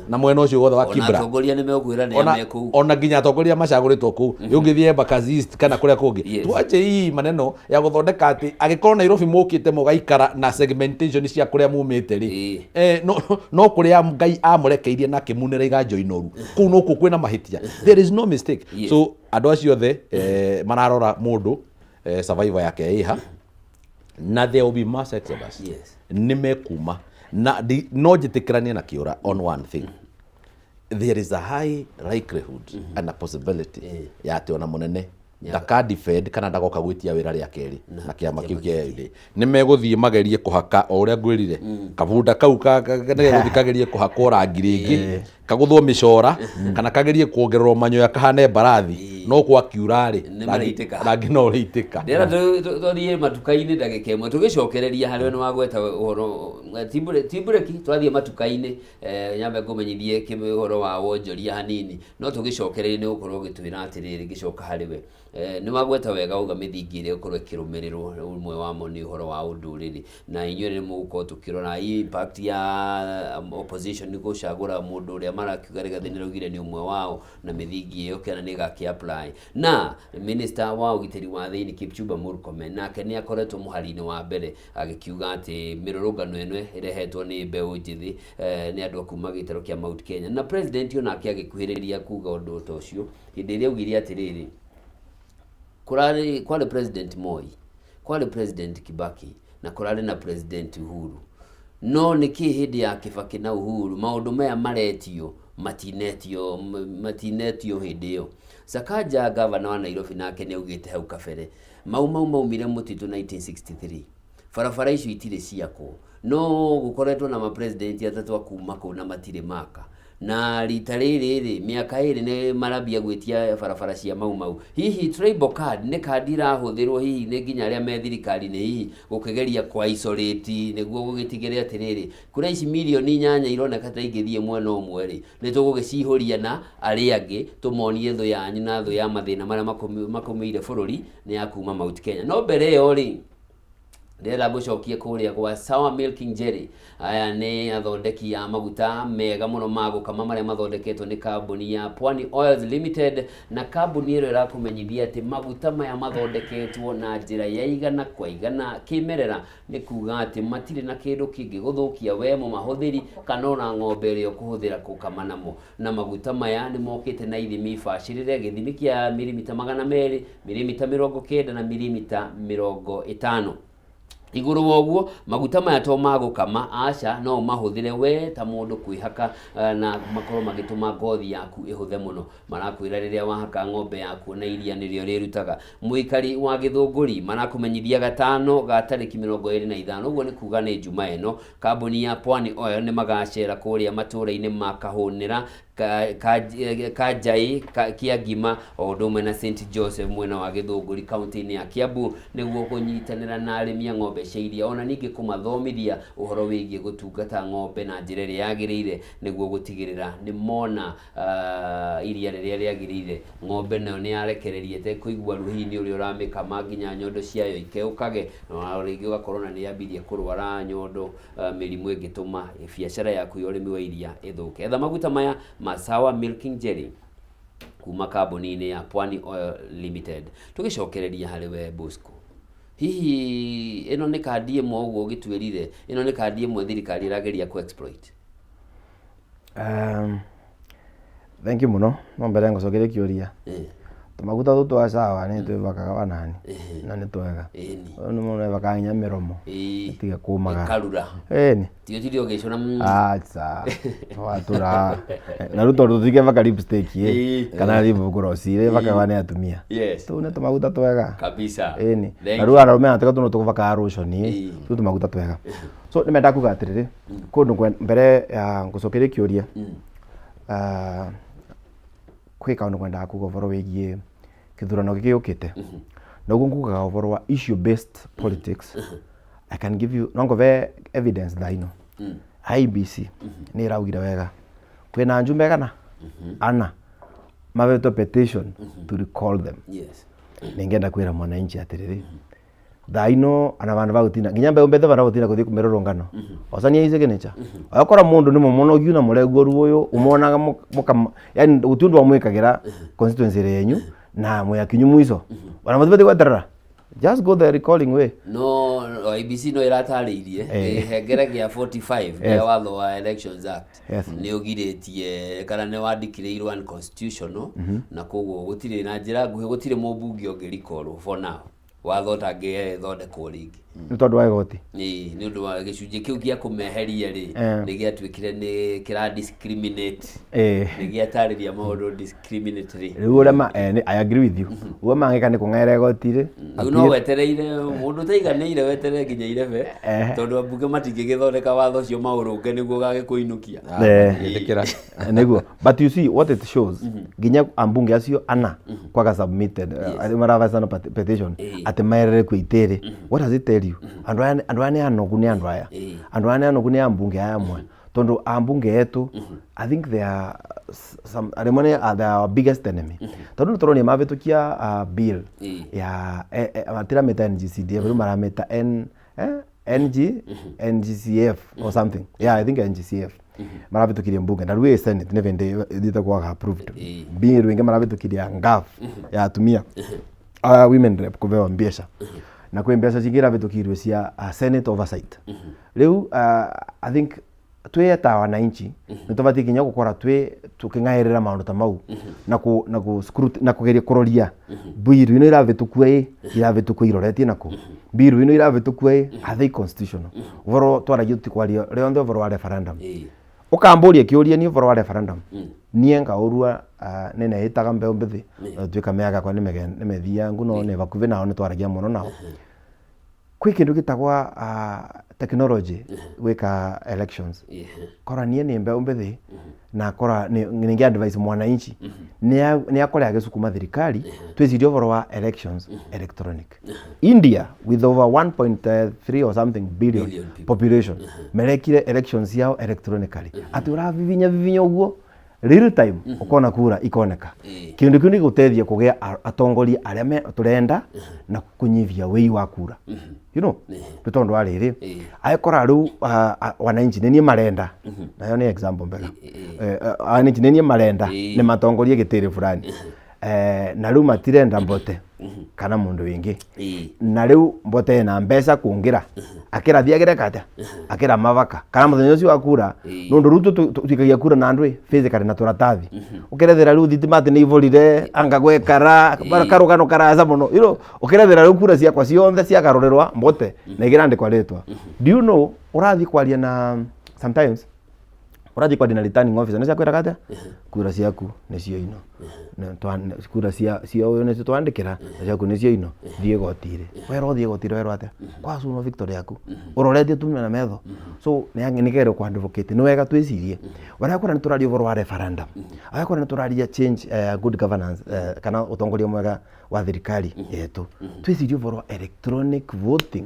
na mwena ucio wothe wa Kibra ona tongoria ni mekwira ni ameku ona nginya tongoria macaguritwo ku yungithie Embakasi East kana kuria kungi twache hii maneno ya guthondeka ati agikorwo Nairobi mukite mugaikara na segmentation cia kuria mumite ri no kuria Ngai amurekeirie na kimunira iganjo inoru ku no ku kwina mahitia there is no mistake so andu acio the mararora mundu survivor yake iha na there will be mass exodus nimekuma na no jitikirania na kiura on one thing there is a high likelihood and a possibility ya ati ona munene ndaka defend kana ndagoka gwitia wira ria keri na kiama kiu kia ide nimeguthie magerie kuhaka o uria ngwirire kabunda kau nege guthikagerie kuhakwo rangi ringi kaguthwo micora kana kagerie kuongererwo manyoya kahane barathi no kwa kiurari rangi no riitika ndera tuthie matuka-ini ndagika imwe tugicokereria hari no wagweta uhoro tibureki twathie matuka-ini nyambe ngumenyithie kimihoro wa wonjoria hanini no tugicokereria ni gukorwo gitwira atiriri gicoka hariwe ni magweta wega uga mithingire ukorwo ikirumirirwo umwe wamo ni uhoro wa unduriri na inyuĩ ni mugukorwo tukirora impact ya opposition ni gucagura mundu uria marakiuga rigathini raugire ni umwe wao na mithingi iyo kana ni gaki apply na minister wa ugitiri wa thiini Kipchumba Murkomen nake ni akoretwo muhari-ini wa mbere agikiuga ati mirurungano eno irehetwo ni mbeu njithi ni andu kuma gitaro kia Mount Kenya na president yo nake agikuhiriria kuga undu ta ucio hindi iria ugiri atiriri kwale president Moi kwale president Kibaki na kwale na president Uhuru no niki hindi ya Kibaki na Uhuru maundu maya maretio matinetio hindi yo Sakaja governor wa Nairobi nake ni ugite hau kabere maumire mutitu 1963 farafara icio itire ciako no gukoretwo na ma president atatu akuma ko na matire maka na rita riri miaka iri ni marambia gwitia farafara cia mau hihi tribal card ni kandi irahuthirwo hihi ni nginya aria me thirikari ni hihi gukigeria kwa isolate niguo gugitigeria atiriri kuria ici milioni 8 ironeka ta ingithie mwena umwe ri ni tugugicihuria na aria angi tumonie thu yanyu na thu ya mathina maria makumeire bururi ni akuma Mount Kenya no mbere yo ri ndera gucokie kuria kwa Sawa Milking Jerry aya ni athondeki ya maguta mega muno magukama maria mathondeketwo ni kambuni ya Pwani Oils Limited na kambuni iro irakumenyithia ati maguta maya mathondeketwo na njira ya igana kwa igana kimerera ni kuga ati matire na kindu kingi guthukia wemo mahuthiri kana ona ng'ombe rio kuhuthira kukama namo na maguta maya ni mokite na ithimi bacirire githimi kia milimita 200 milimita 90 na milimita 50 iguru woguo maguta maya to magukama aca no mahuthire we ta mundu kwihaka na makoro magituma ngothi yaku ihuthe muno marakwira riria wahaka ng'ombe yaku na iria nirio rirutaga muikari wa Githunguri marakumenyithia gatano ga tariki 25 uguo ni kuga ni juma eno kambuni ya Pwani Oil ni magacera kuria matura-ini makahunira Kajai Kiagima odome na St Joseph mwena wa Githunguri county-ini ya Kiambu niguo kunyitanira na arimi ng'ombe ciiria ona ningi kumathomithia uhoro wigie gutungata ng'ombe na njira iria yagirire niguo gutigirira ni mona iria riria riagirire ng'ombe nayo ni yarekereriete kuigwa ruhini uri uramikama nginya nyondo ciayo ikeukage na ringi ugakorona ni yambirie kurwara nyondo mirimu ingituma biashara yaku urimi wa iria ithuke etha maguta maya Sawa Milking Jerry kuma kambuni-ini ya Pwani Oil Limited tugicokereria hari we Bosco hihi ino ni kandi imwe uguo gitwirire ino ni kandi imwe thirikari irageria ku exploit Thank you muno. Mbere ngocokere kiuria. Tumaguta tu twa sawa ni twivakaga wanani. Na ni twega. Ni muno evaka nya miromo. Tiga kumaga. Karura. Ni. Tiyo gicona Acha. Watura. Na ruto ruthike vaka lipstick kana lip gloss ile vaka wane atumia. Yes. Tu ne tumaguta twega. Kabisa. Ni. Na ruwa arume ataka tuno tukuvaka rushoni. Tu tumaguta twega. So nimenda kugatiriri. Kundu mbere ya ngocokere kiuria. Kwi kaundu kwenda kuga uvoro wigie kithurano giki ukite noguo ngugaga uvoro wa issue based politics. I can give you nongove evidence thaino. IBC ni iraugire wega kwina njumbe kana ana maveto petition to recall them. Yes. Ningenda kwira mwananchi atiriri thaino ana vandu vagutina nginya mbe umbethe vandu vagutina kuthii kumirorongano osania ice kinicha akora mundu ni mumono giuna muregwo ruyo umonaga yani utundu wa mwikagira constituency yenyu na mwakinyu mwiso wana muthibati gweterera just go the recalling way. No IBC no iratariirie hengere gia 45 ya watho wa Elections Act ni ugiritie kana ni wandikiriirwo unconstitutional na koguo gutire na njira nguhi gutire mubunge ongerikorwo for now watho tangithondekwo ringi ni tondu wa igoti ni undu wa gicunji kiu gia kumeheria ri ni giatwikire ni kira discriminate ni giatariria maundu discriminatory riu urema I agree with you uwe mangika ni kung'era igoti ri no wetereire mundu taiganire weterere nginya irebe tondu ambunge matingigithondeka watho cio maurunge niguo gagikuinukia ndikira niguo but you see what it shows nginya ambunge acio ana kwaga submitted maravasa petition ati maerere kwitiri. What does it tell you? Andu aya anogu ni andu aya anogu ni ambunge aya amwe tondu ambunge yetu I think they are some their biggest enemy tondu turoni mavitukia bill ya matira meta NGCDF marameta NGCF or something. Yeah, I think NGCF maravitukirie mbunge na rwe senate never ndita kwa approved bill winge maravitukiria ngaf ya atumia women rep kuvewa mbiesha na kwe mbiesha cingira vitukirwe cia senate oversight. Riu I think tweta wananchi nitubati kinya gukora tuking'airira maundu ta mau na kugeria kuroria bill ino iravitukwa iroretie nako bill ino iravitukwa are they constitutional uvoro twaragia tukwaria rionthe uvoro wa referendum ukamburia kiuria ni uvoro wa referendum nie ngaurua nene hitaga mbeu mbithi twika meaga kwa nimethia nguno ne bakuve nao ni twaragia muno nao kwi kindu gitagwa technology weka elections kora nie ni mbeu mbithi na kora ni advice mwananchi ni akore agesukuma thirikari twicirio uvoro wa elections electronic. India with over 1.3 or something billion population merekire elections yao electronically ati uravivinya uguo real time ukona kura ikoneka kindu kiu ni gutethia kugia atongoria aria turenda na kunyivia wei wa kura you know bitondu ariri aikora riu wananchi nenie marenda nayo ni example mbega wananchi nenie marenda ni matongoria gitiri fulani na riu matirenda mbote kana mundu wingi na riu mbote na mbeca kungira akira thiagire kata akira mavaka kana muthenya ucio wa kura nundu rutu twikagia kura na andui physically na turatathi ukirethera riu thitimati ni ivorire anga gwekara karugano karaza muno iro ukirethera riu kura ciakwa cionthe ciakarorerwa mbote na igirandikwa ritwa. Do you know urathi kwaria na sometimes urathi kwaria na returning officer nisa kwira kata kura ciaku nicio ino kura cia uyu nicio twandikira ciaku nicio ino thie gotire wero thie gotire wero ate kwa suno victory yaku uroretie tumia na metho so ni kero kwa advocate ni wega twicirie wara kora ni turaria uvoro wa referendum aya kora ni turaria change good governance kana utongoria mwega wa thirikari yetu twicirie uvoro wa electronic voting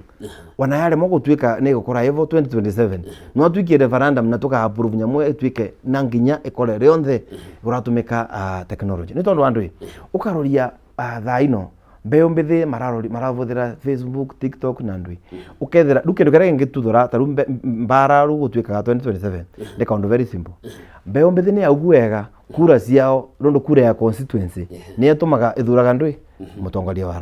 wana yale moko twika ni gukora evo 2027 no twikie referendum na tuka approve nyamwe twike na nginya ikore rionthe uratumika technology ni tondu andu ukaroria thaino mbeu mbithi maravuthira Facebook TikTok na ndui ukethira dukindu kira ngituthura taru mbara rugutwikaga 2027 ni kaundu very simple mbeu mbithi ni augwega kura ciao rundu kura ya constituency ni atumaga ithuraga ndui mutongoria wa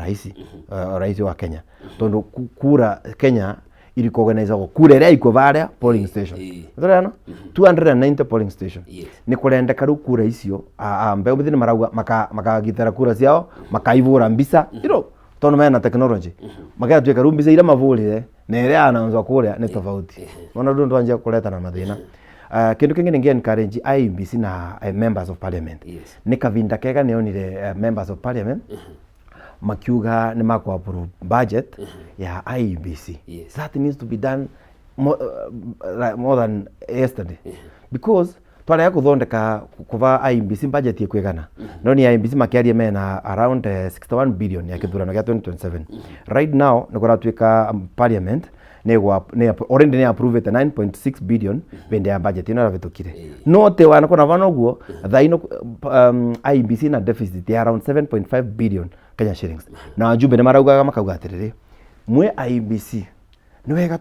rais wa Kenya tondu kura Kenya iliko organizagwo kura iria iko varia polling station ndorana 290 polling station ni kurendeka ru kura icio mbeu mithini marauga makagitera kura ciao makaivura mbisa tono mena technology magaya tuika ru mbisa ira mavurire na iria anaanza kuria ni tofauti ona ndu anjia kuleta na mathina kindu kingi ningi encourage IEBC na members of parliament ni kavinda kega neonire members of parliament makiuga ni mako approve budget ya IEBC that needs to be done more than yesterday because twala ya kuthondeka kuva IEBC budget yekwegana no ni IEBC makiaria mena around 61 billion ya kithurano ya 2027 right now nikora twika parliament already ne approved 9.6 billion bende ya budget ino ravitukire note wana kona vanoguo thaino IEBC na deficit ya around 7.5 billion Kenya shillings na wajumbe ne marauga makauga atiriri mwe IEBC ni wega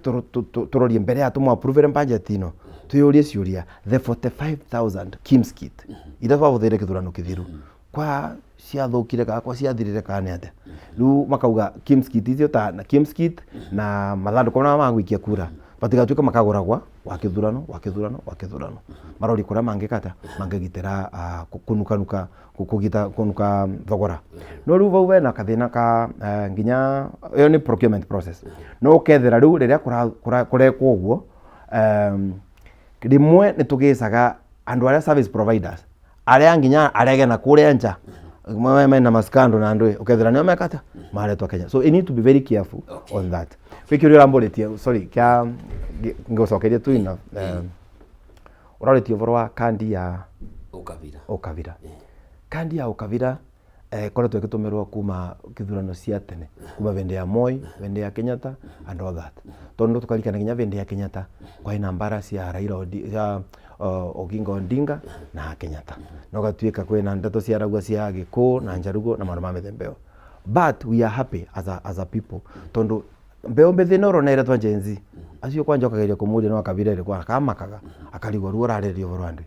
turorie mbere ya tumu approve budget ino tuyurie ciuria the 45,000 Kim's kit ida twavuthire kithurano kithiru kwa ciathukire kwa ciathirire kana ate riu makauga Kim's kit icio ta na Kim's kit na mathandu kona magwikia kura batigatuika makaguragwa wa kithurano marori kura mangikata mangigitira kunukanuka kunuka thogora no riu vau vena kathina ka nginya iyo ni procurement process no kethira riu riria kurekwo uguo rimwe nitugicaga andu aria service providers aria nginya arege na kuria nja mwe na maskando na andu ukethira nio mekata maretwa Kenya so you need to be very careful on that fikiri ramboletie sorry kya ngocokeria tu ina uraretie voro wa kandi ya ukavira kandi ya ukavira koretwo ikitumirwo kuma kithurano cia tene kuma vende ya Moi vende ya Kenyatta and all that tondu tukarikana nginya vende ya Kenyatta kwa ina mbara cia Raila Oginga Odinga na Kenyatta no gatuika kwina ndeto cia ragua cia Gikuyu na Njarugo na maru ma mithembeo but we are happy as a people tondu mbeo mbethino nere twa Gen Z acio kwanja kageria kumuria no akavira ile kwa kamakaga akaligwa ruo rarerio vorwande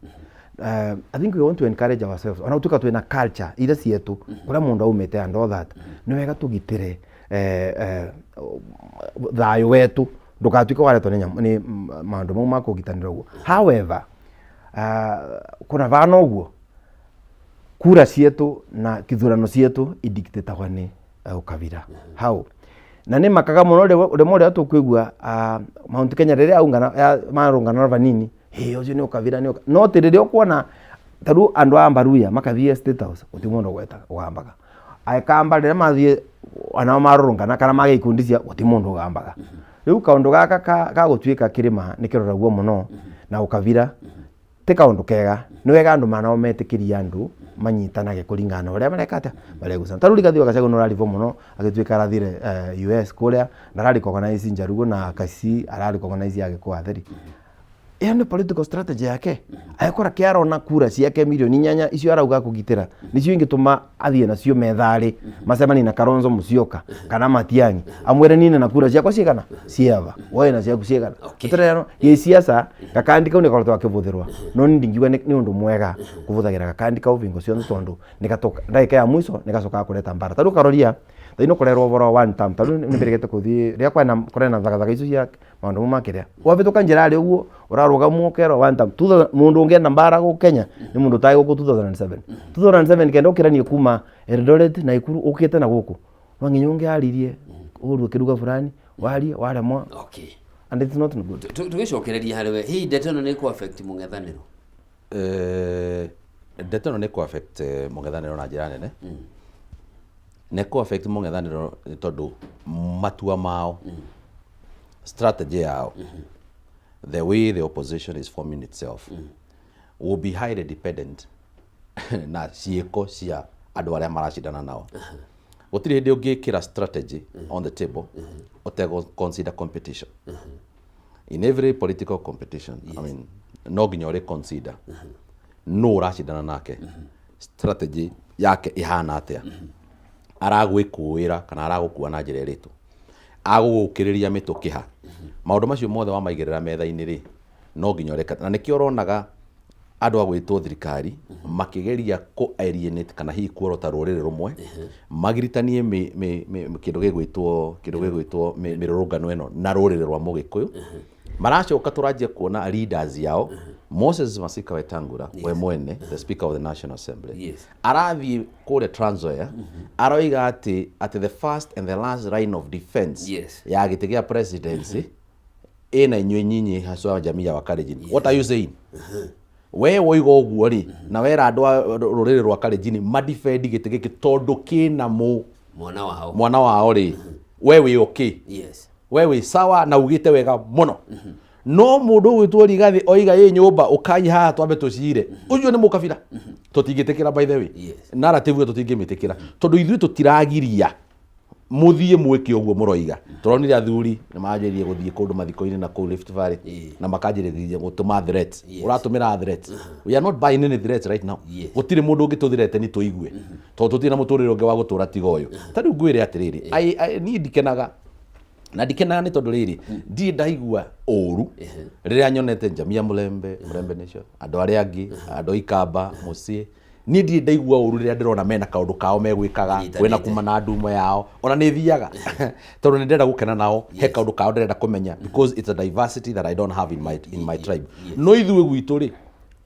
I think we want to encourage ourselves ona tuka twina culture ile cietu kura mundu aumete and all that ni wega tugitire thayo wetu ndukatuika wale tone ni maundu mau makugitanira uguo however kuna vana uguo kura cietu na kithurano cietu idictatagwa ni ukavira how na ni makaga muno remore atukwigua Mount Kenya rere aungana marungana vanini ucio ni ukavira ni no tirire okuona taru andu ambaruya makathie State House utimondo gweta ugambaga aikamba rere mathie ana marungana kana magikundisia utimondo ugambaga riu kaundu gaka ka gutwika kirima nikiroragwo muno na ukavira te kaundu kega ni wega andu manao metikiria andu manyitanage kuringana uria marekata baregusa taruri gathio gacago no ralivo muno agitwika rathire US kuria na rali organize Njarugo na Kasi arali organize yake kwa theri ni political strategy yake ayakora kiaro na kura ciake milioni 8 icio arauga kugitira nicio ingituma athie nacio methari macemani na Kalonzo Musyoka kana Matiang'i amwere nine na kura ciakwa cigana ciava woe na ciaku cigana tutereno ye siasa gakandi kau ni korotwa kivuthirwa no ndingiwa ni undu mwega kuvuthagira gakandi kau vingo cio tondu nikatoka ndaika ya mwiso nikacoka kureta mbara taru karoria Taino kurerwo voro one time taru ni mbirigete kuthii ria kwa na kurena thagathaka icio cia maundu makiria wavituka njira ri uguo uraruga mukero one time mundu unge na mbara go Kenya ni mundu tai guku 2007 kenda ukiranie kuma Eldoret na Ikuru ukite na guku wanginyo unge aririe uru kiruga fulani waremwa and it's not good tugicokereria hariwe hii ndeto no ni ku affect mungethaniro ndeto no ni ku affect mungethaniro na njira nene neko affect mungethaniro tondu matua mao strategy yao the way the opposition is forming itself will be highly dependent na cieko cia andu aria maracindana nao gutiri hindi ungikira strategy on the table otego consider competition in every political competition I mean no nginya uri consider no uracindana nake strategy yake ihana atia aragwikuira kana aragukua na njira iritu agugukiriria mitukiha maundu macio mothe wa maigirira metha-ini ri no nginya reka na nikio ronaga andå a gwätwo thirikari makigeria ku alienate kana hihi kuorota rũrĩrĩ rumwe magiritanie kĩndũ gĩgwĩtwo mĩrũrũngano ĩno na rũrĩrĩ rwa Mũgĩkũyũ maracoka tũranjia kuona leaders yao Moses Masika Wetangula we mwene the speaker of the National Assembly arathi kũrĩa Trans Nzoia aroiga atĩ the first and the last line of defense ya gĩtĩ gĩa presidency ĩna inyuĩ nyinyi haswa jamii ya Wakalenjin. What are you saying? We woiga ũguo rĩ na wera andũ a rũrĩrĩ rwa Kalenjin madefend gĩtĩ gĩkĩ tondũ kĩna mwana wao rĩ we wĩ okay we wĩ sawa na ugĩte wega mũno no mũndũ gwĩtwo Rigathi oiga ĩ nyũmba ũkai haha twambe tũcire ũcio nĩ mũkabira tũtingĩtĩkĩra by the way narrative ĩyo tũtingĩmĩtĩkĩra tondũ ithuĩ tũtiragiria muthie mweke ũguo mũroiga tũronire athuri nĩ manjĩrĩrie gũthiĩ kũndũ mathiko-inĩ na kũu Rift Valley na makanjĩrĩria gũtũma threats ũratũmĩra threats we are not buying any threats right now gũtirĩ mũndũ ũngĩtũthirete nĩ tũigue tondũ tũtirĩ na mũtũrĩre ũngĩ wa gũtũra tiga ũyũ ta rĩu ngwĩre atĩrĩrĩ niĩ ndikenaga nĩ tondũ rĩrĩ ndirĩ ndaigua ũru rĩrĩa nyonete Jamia Mulembe Nation andũ arĩa angĩ andũ Ikamba Muciĩ niĩ ndirĩ ndaigua ũru rĩrĩa ndĩrona mena kaũndũ kao megwĩkaga kwĩna kuma na ndumo yao ona nĩ thiaga tondũ nĩ ndĩrenda gũkena nao he kaũndũ kao ndĩrenda kũmenya because it's a diversity that I don't have in my tribe no ithuĩ gwitũ rĩ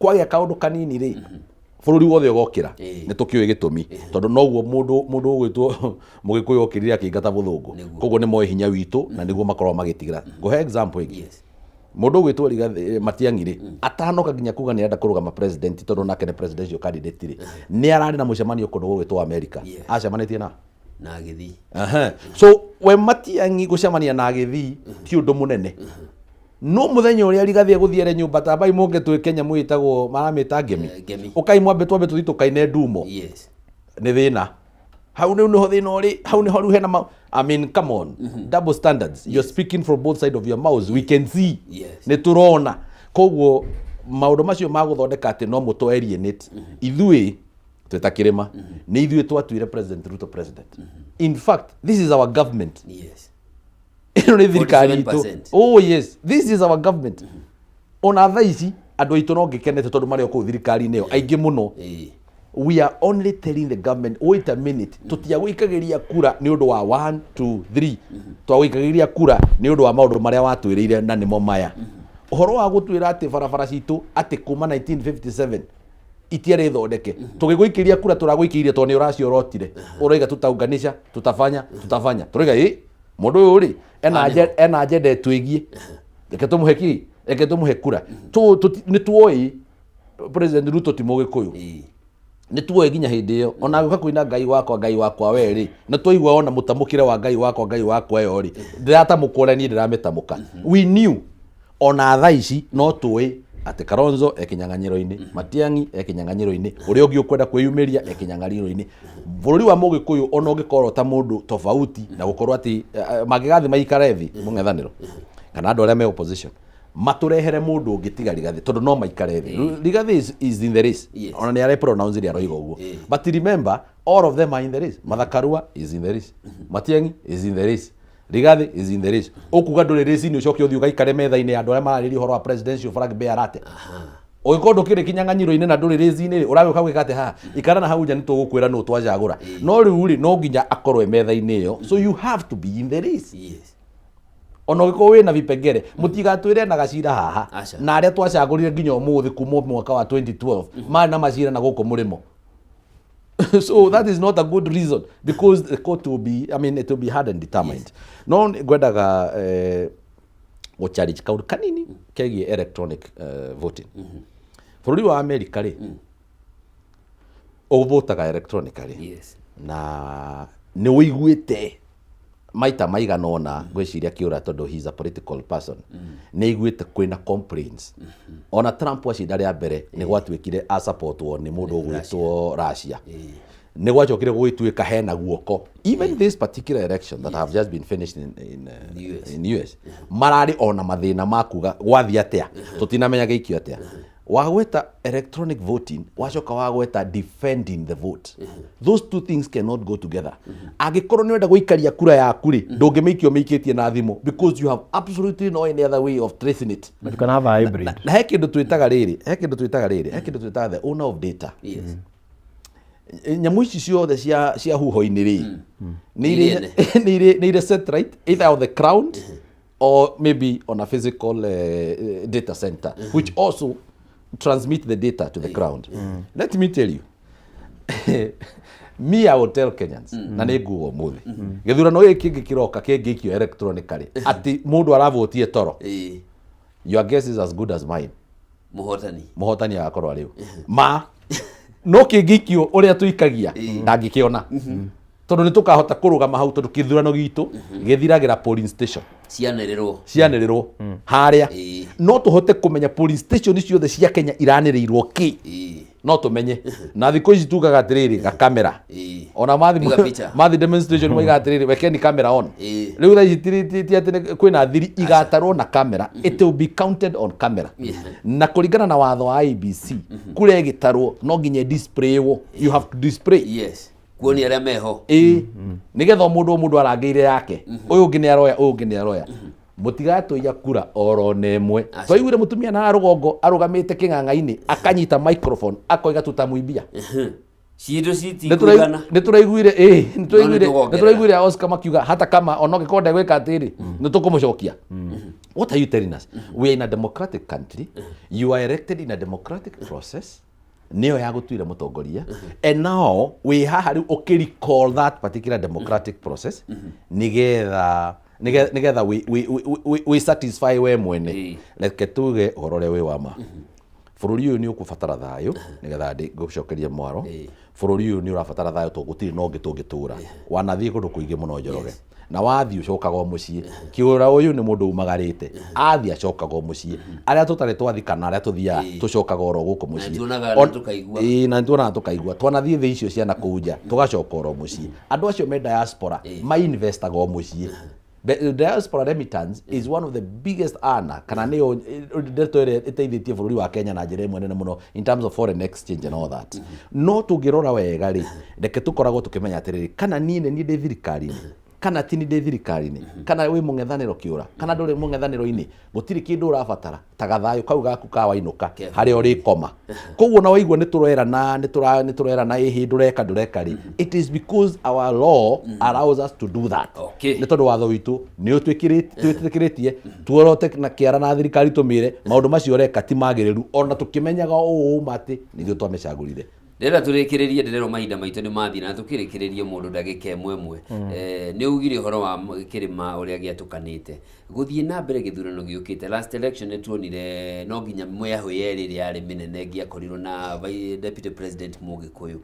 kwagĩa kaũndũ kanini rĩ bũrũri wothe ũgokĩra nĩ tũkĩoĩ gĩtũmi tondũ noguo mũndũ ũgwĩtwo Mũgĩkũyũ okĩrire akĩingata mũthũngũ koguo nĩ moĩ hinya witũ na nĩguo makorwo magĩtigĩra ngũhe example ĩngĩ mũndũ ũgwĩtwo Rigathi Matiang'i rĩ atanoka nginya kuga nĩ arenda kũrũgama president tondũ nake nĩ presidential candidate rĩ nĩ ararĩ na mũcemanio kũndũ gũgwĩtwo America acemanĩtie na agĩthii so we Matiang'i gũcemania na agĩthii ti ũndũ mũnene no muthenya ũrĩa Rigathi egũthiere nyũmba ta bai mũnge twĩ Kenya mwĩtagwo maramĩta ngemi ũkai mwambe twambe tũthi tũkaine ndumo nĩ thĩna hau nĩho thĩna ũrĩ hau nĩho rĩu hena I mean come on double standards you're speaking from both sides of your mouth we can see nĩ tũrona koguo maũndũ macio ma gũthondeka atĩ no mũtũ alienate ithuĩ twĩta kĩrĩma nĩ ithuĩ twatuire President Ruto president in fact this is our government ino nĩ thirikari itũ oh yes this is our government ona thaa ici andũ aitũ no ngĩkenete tondũ marĩ okũu thirikari-inĩ ĩyo aingĩ mũno we are only telling the government wait a minute tũtiagũikagĩria kura nĩ ũndũ wa 1 2 3 twagũikagĩria kura nĩ ũndũ wa maũndũ marĩa watwĩrĩire na nĩmo maya ũhoro wa gũtwĩra atĩ barabara citũ atĩ kuma 1957 itiarĩ thondeke tũgĩgũikĩria kura tũragũikĩirie tondũ nĩ ũraciorotire ũroiga tutaunganisha tutafanya tũroiga mũndũ ũyũ rĩ ena agenda twĩgie reke tũmũhe kura nĩ tuoĩ President Ruto ti Mũgĩkũyũ nĩ tuoĩ nginya hĩndĩ ĩyo ona gũka kũina ngai wakwa we rĩ nĩ twaigua ona mũtamũkĩre wa ngai wakwa yo rĩ ndĩratamũkwo niĩ ndĩramĩtamũka we knew ona thaa ici no tuoĩ atĩ Kalonzo ekĩnyang'anyĩro-inĩ Matiang'i ekĩnyang'anyĩro-inĩ ũrĩa ũngĩ ũkwenda kwĩyumĩria ekĩnyang'anyĩro-inĩ bũrũri wa Mũgĩkũyũ ona ũngĩkorwo ta mũndũ tofauti na gũkorwo atĩ mangĩgathi maikare thĩ mũng'ethanĩro kana andũ arĩa me opposition matũrehere mũndũ ũngĩ tiga Rigathi tondũ no maikare thĩ Rigathi is in the race ona nĩ arĩ pronounce ria roiga ũguo but remember all of them are in the race Martha Karua is in the race Matiang'i is in the race Rigathi is in the race ukuga ndũrĩ race-inĩ ũcoke ũthiĩ ũgaikare metha-inĩ andũ arĩa mararĩrĩria ũhoro wa presidential flag bearate ũgĩkorwo ndũkĩrĩ kĩnyang'anyĩro-inĩ na ndũrĩ race-inĩ rĩ ũragĩũka gwĩka atĩ haha ikara na hau nja nĩ tũgũkwĩra nũ twacagũra no rĩu rĩ no nginya akorwo metha-inĩ ĩyo so you have to be in the race ona ũgĩkorwo wĩna vipengere mũtigatwĩre na gacira haha na arĩa twacagũrire nginya ũmũthĩ kuma mwaka wa 2012 marĩ na macira na gũkũ mũrĩmo so that is not a good reason because the court will be it will be hard and determined no ngwendaga gũchallenge kaũndũ kanini kegiĩ electronic voting bũrũri wa America rĩ ũvotaga electronically na nĩ ũiguĩte maita maigana ona gwĩciria kĩũra tondũ he is a political person nĩ iguĩte kwĩna complaints ona Trump wacinda rĩa mbere nĩ gwatuĩkire a supportwo nĩ mũndũ ũgwĩtwo Russia nĩ gwacokire gwĩtuĩka hena guoko even this particular election that have just been finished in US mararĩ ona mathĩna makuga gwathi atĩa tũtinamenya gĩikio atĩa wagweta electronic voting wacoka wagweta defending the vote. Those two things cannot go together. Angikorwo ni wenda guikaria kura yaku ri ndungimikio mikitie na thimu because you have absolutely no any other way of tracing it. But you can have a hybrid. Na he kindu twitaga the owner of data. Yes. Nyamu ici ciothe cia huho-ini ri ni ire set right either on the ground or maybe on a physical data center which also transmit the data to the ground. Let me tell you, me I will tell Kenyans na nĩ nguo muthi githurano gĩkĩ gĩkiroka kĩngĩikio electronically ati mundu aravotie toro, your guess is as good as mine. Muhotani agakorwo riu ma no kĩngĩikio ũrĩa tuikagia ndangĩkĩona tondu nĩ tukahota kũrũgama hau tondu kithurano gitu gĩthiragira polling station cianĩrĩrwo haria no tuhote kumenya polling station ciothe cia Kenya iranĩrĩirwo ki no tumenye na thikũ ici tugaga atiriri ga kamera ona mathi demonstration moiga atiriri wekeni camera on riu tha ici ti kwina thiri igatarwo na camera, it will be counted on camera na kuringana na watho wa IEBC kure gitarwo no nginya display wo, you have to display kuoni aria meho nigetha mundu arangĩire yake uyu ungi ni aroya mutigatuiya kura oro nemwe twaiguire mutumia na rugongo arugamite king'ang'a-ini akanyita microphone akoiga tutamuibia ciindo citikugana nituraiguire Oscar makiuga hata kama onoke konde gwika atiri nitukumucokia. What are you telling us? We are in a democratic country, you are elected in a democratic process, niyo ya gutuire mutongoria, and now we have recall that particular democratic process nigetha we satisfy we mwene reke tuge uhoro we wama bururi uyu ni ukubatara thayo nigetha ndi gucokeria mwaro bururi uyu ni urabatara thayo to gutiri no ngitungitura wanathie kundu kuingi muno njoroge na wathi ucokaga mucii kiura uyu ni mundu umagarite athi acokaga mucii aria tutari twathikana aria tuthia tucokaga oro guku mucii na tuona tukaigua twanathie thi icio ciana kuja tugacoka oro mucii andu acio me diaspora ma investaga mucii. Diaspora remittance is one of the biggest earner kana niyo ndeto ire iteithitie bururi wa Kenya na njira imwe nene muno in terms of foreign exchange and all that. No tungirora wega ri reke tukoragwo tukimenya atiriri kana ni ndi thirikari kana tini ndi thirikari-ini kana wi mung'ethaniro kiura kana nduri mung'ethaniro-ini gutiri kindu urabatara tagathayo kau gaku ka wainuka hari ori koma koguo na waigua ni turerana ihi ndureka ri it is because our law allows us to do that. Ni tondu watho witu ni utwikiritie tuorote na kiara na thirikari tumire maundu macio reka ti magiriru ona tukimenyaga mati nithio twamecagurire. Ndĩrenda tũrĩkĩrĩrie ndĩrero mahinda maitũ nĩ mathi na tũkĩrĩkĩrĩrie mũndũ ndagĩka ĩmwe nĩ ugire ũhoro wa kĩrĩma ũrĩa gĩatũkanĩte gũthiĩ na mbere gĩthurano gĩũkĩte. Last election nĩ tuonire no nginya mĩahũ yerĩ ĩrĩa yarĩ mĩnene ngĩakorirwo na Deputy President Mũgĩkũyũ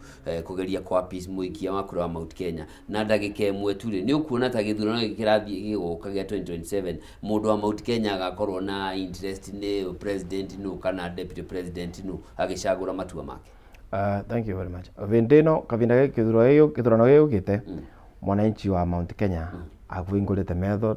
kũgeria kwa peace mũikia wa kura wa Mount Kenya na ndagĩka ĩmwe tu rĩ nĩ ũkuona ta gĩthurano gĩkĩ kĩrathiĩ gĩgũka gĩa 2027 mũndũ wa Mount Kenya agakorwo na interest nĩ president nũ kana deputy president nũ agĩcagũra matua make. Thank you very much. Vindino kavinda githurano gĩũkĩte mwananchi wa Mount Kenya avingũrĩte metho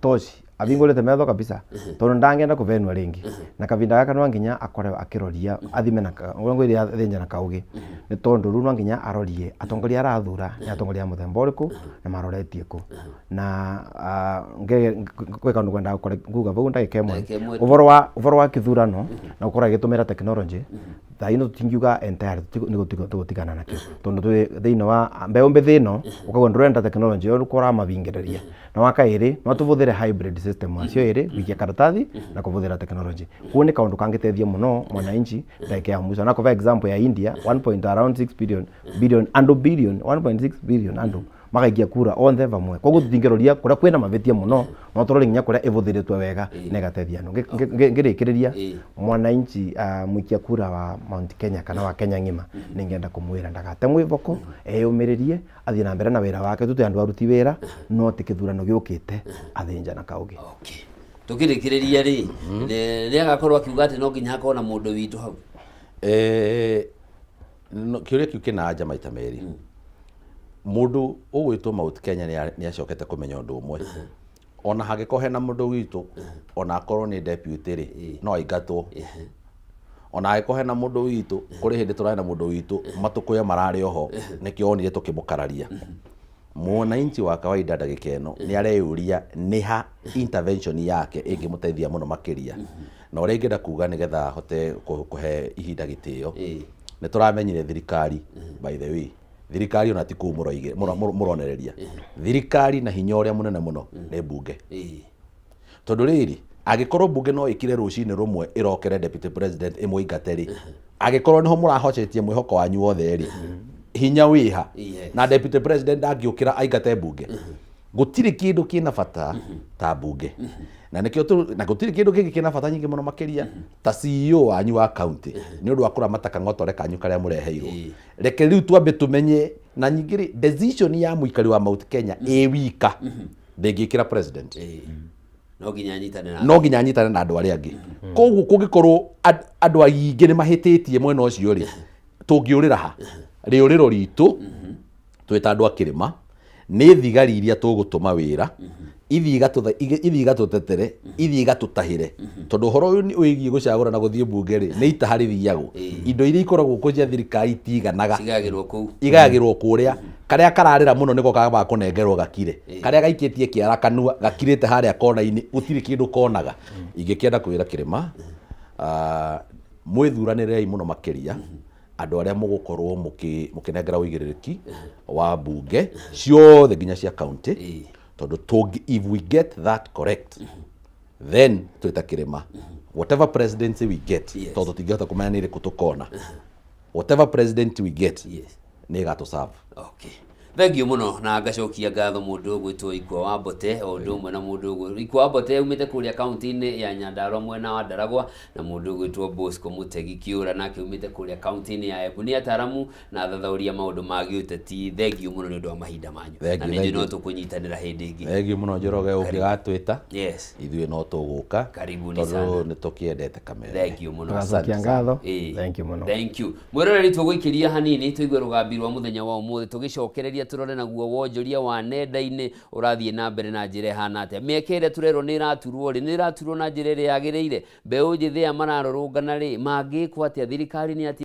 toshi avingũrĩte metho kabisa tondu ndangĩenda kuvenwa ringi na kavinda gaka no nginya akore akiroria athime na ngwĩri athenja na kaugi ni tondu ru no nginya arorie atongoria arathura ni atongoria muthemba ũrĩkũ na maroretie ku na gwĩ kaundu kwenda kuga vau ndagĩka ĩmwe ũhoro wa kithurano na gũkorwo gĩtũmĩra technology thaino tutingiuga entirely ni gutigana nakio tondu thiini wa mbeũ mbithi ĩno ũkauga ndũrenda technology yo ukora mavingĩrĩria na wakaĩrĩ no tũvũthĩre hybrid system acio ĩrĩ wikia karatathi na kũvũthĩra technology kuo nĩ kaundu kangĩteithia mũno mwananchi ndagĩka ya mũico na kwa example ya India 1.6 billion andu magaikia kura onthe vamwe koguo tutingĩroria kũrĩa kwĩna mavĩtia mũno no tũrore nginya kũrĩa ĩvũthĩrĩtwe wega na ĩgateithia andũ ngĩrĩkĩrĩria mwananchi mũikia kura wa Mount Kenya kana wa Kenya ng'ima nĩngĩenda kũmwĩra ndagate mwĩvoko eyũmĩrĩrie athiĩ na mbere na wĩra wake tũtĩ andũ aruti wĩra no ti kĩthurano gĩũkĩte athĩnja na kaugi. Tũkĩrĩkĩrĩria rĩ nĩ agakorwo akiuga atĩ no nginya hakorwo na mũndũ witũ hau kĩũria kĩu kĩna anja maita merĩ. Mundu ugwitwo Mount Kenya ni acokete kumenya undu umwe ona hangĩkorwo hena mũndũ witũ ona akorwo nĩ deputy rĩ no aingatwo ona angĩkorwo hena mũndũ witũ kũrĩ hĩndĩ tũrarĩ na mũndũ witũ matũkũya mararĩ oho nĩkĩo onire tũkĩmũkararia mwananchi wa kawaida ndagĩka ĩno nĩ areyũria nĩ ha intervention yake ĩngĩmũteithia mũno makĩria na ũrĩa ingĩenda kuga nĩgetha hote kũhe ihinda gĩtĩo nĩ tũramenyire thirikari by the way thirikari ona ti kũu mũronereria thirikari na hinya ũrĩa mũnene mũno nĩ mbunge tondũ rĩrĩ angĩkorwo mbunge no ĩkire rũcinĩ rũmwe ĩrokere deputy president ĩmwe ingate rĩ angĩkorwo niho mũrahocetie mwĩhoko wanyu wothe rĩ hinya wĩha na deputy president angĩũkĩra aingate mbunge gũtirĩ kĩndũ kĩna bata ta mbunge na nĩkĩo na gũtirĩ kĩndũ kĩngĩ kĩna bata nyingĩ mũno makĩria ta CEO wanyu wa county nĩ ũndũ wa kũramata kang'otore kanyu karĩa mũreheirwo reke rĩu twambe tũmenye na nyingĩ decision ya mũikari wa Mount Kenya wika ndĩngĩkĩra president no nginya anyitane na andũ arĩa angĩ koguo kũngĩkorwo andũ aingĩ nĩ mahĩtĩtie mwena ũcio rĩ tũngĩũrĩra ha rĩũrĩro ritũ twĩta andũ a kĩrĩma nĩ thigari iria tũgũtũma wĩra ithi igatũtetere ithi igatũtahĩre tondũ ũhoro ũyũ wĩgiĩ gũcagũra na gũthiĩ mbunge rĩ nĩ itaharĩ thiagwo indo iria ikoragwo kũ cia thirikari itiganaga igayagĩrwo kũrĩa karĩa kararĩra mũno nĩko kaba kũnengerwo gakire karĩa gaikĩtie kĩara kanua gakirĩte harĩa kona-inĩ gũtirĩ kĩndũ konaga ingĩkĩenda kwĩra kĩrĩma mwĩthuranĩrei mũno makĩria andũ arĩa mũgũkorwo mũkĩnengera ũigĩrĩrĩki wa mbunge ciothe nginya cia county tondũ if we get that correct then twĩta kĩrĩma whatever presidency we get tondũ tingĩhota kũmenya nĩ ĩrĩkũ tũkona whatever president we get nĩ ĩgatũ-serve. Okay. Thank you muno na ngacokia ngatho mundu gwitwo Ikwa wa Mbote o ndu umwe na mundu Ikwa wa Mbote umite kuria county-ini ya Nyandarua mwena wa Ndaragwa na mundu gwitwo Bosco Mutegi Kiura nake umite kuria county-ini ya Embu ni ataramu na thathauria maundu magi uteti. Thank you muno ni ndu wa mahinda manyu na nĩ no tukunyitanira hindi ingi. Thank you muno Njoroge ũngĩgatwĩta yes ithuĩ no tũgũka karibuni sana tondũ nĩ tũkĩendete kamera. Thank you muno tũgacokia ngatho. Thank you muno. Thank you mwĩroreri tũgũikĩria hanini tũigue rũgambi rwa mũthenya wa ũmũthĩ tũgĩcokereria turore naguo wonjoria wa nenda-inĩ ũrathiĩ na mbere na njĩra hana atĩa mĩeke ĩrĩa tũrerwo nĩ ĩraturwo rĩ nĩ ĩraturwo na njĩra ĩrĩa yagĩrĩire mbeũ njĩthĩ aya mararũrũngana rĩ mangĩkwo atĩa thirikari nĩ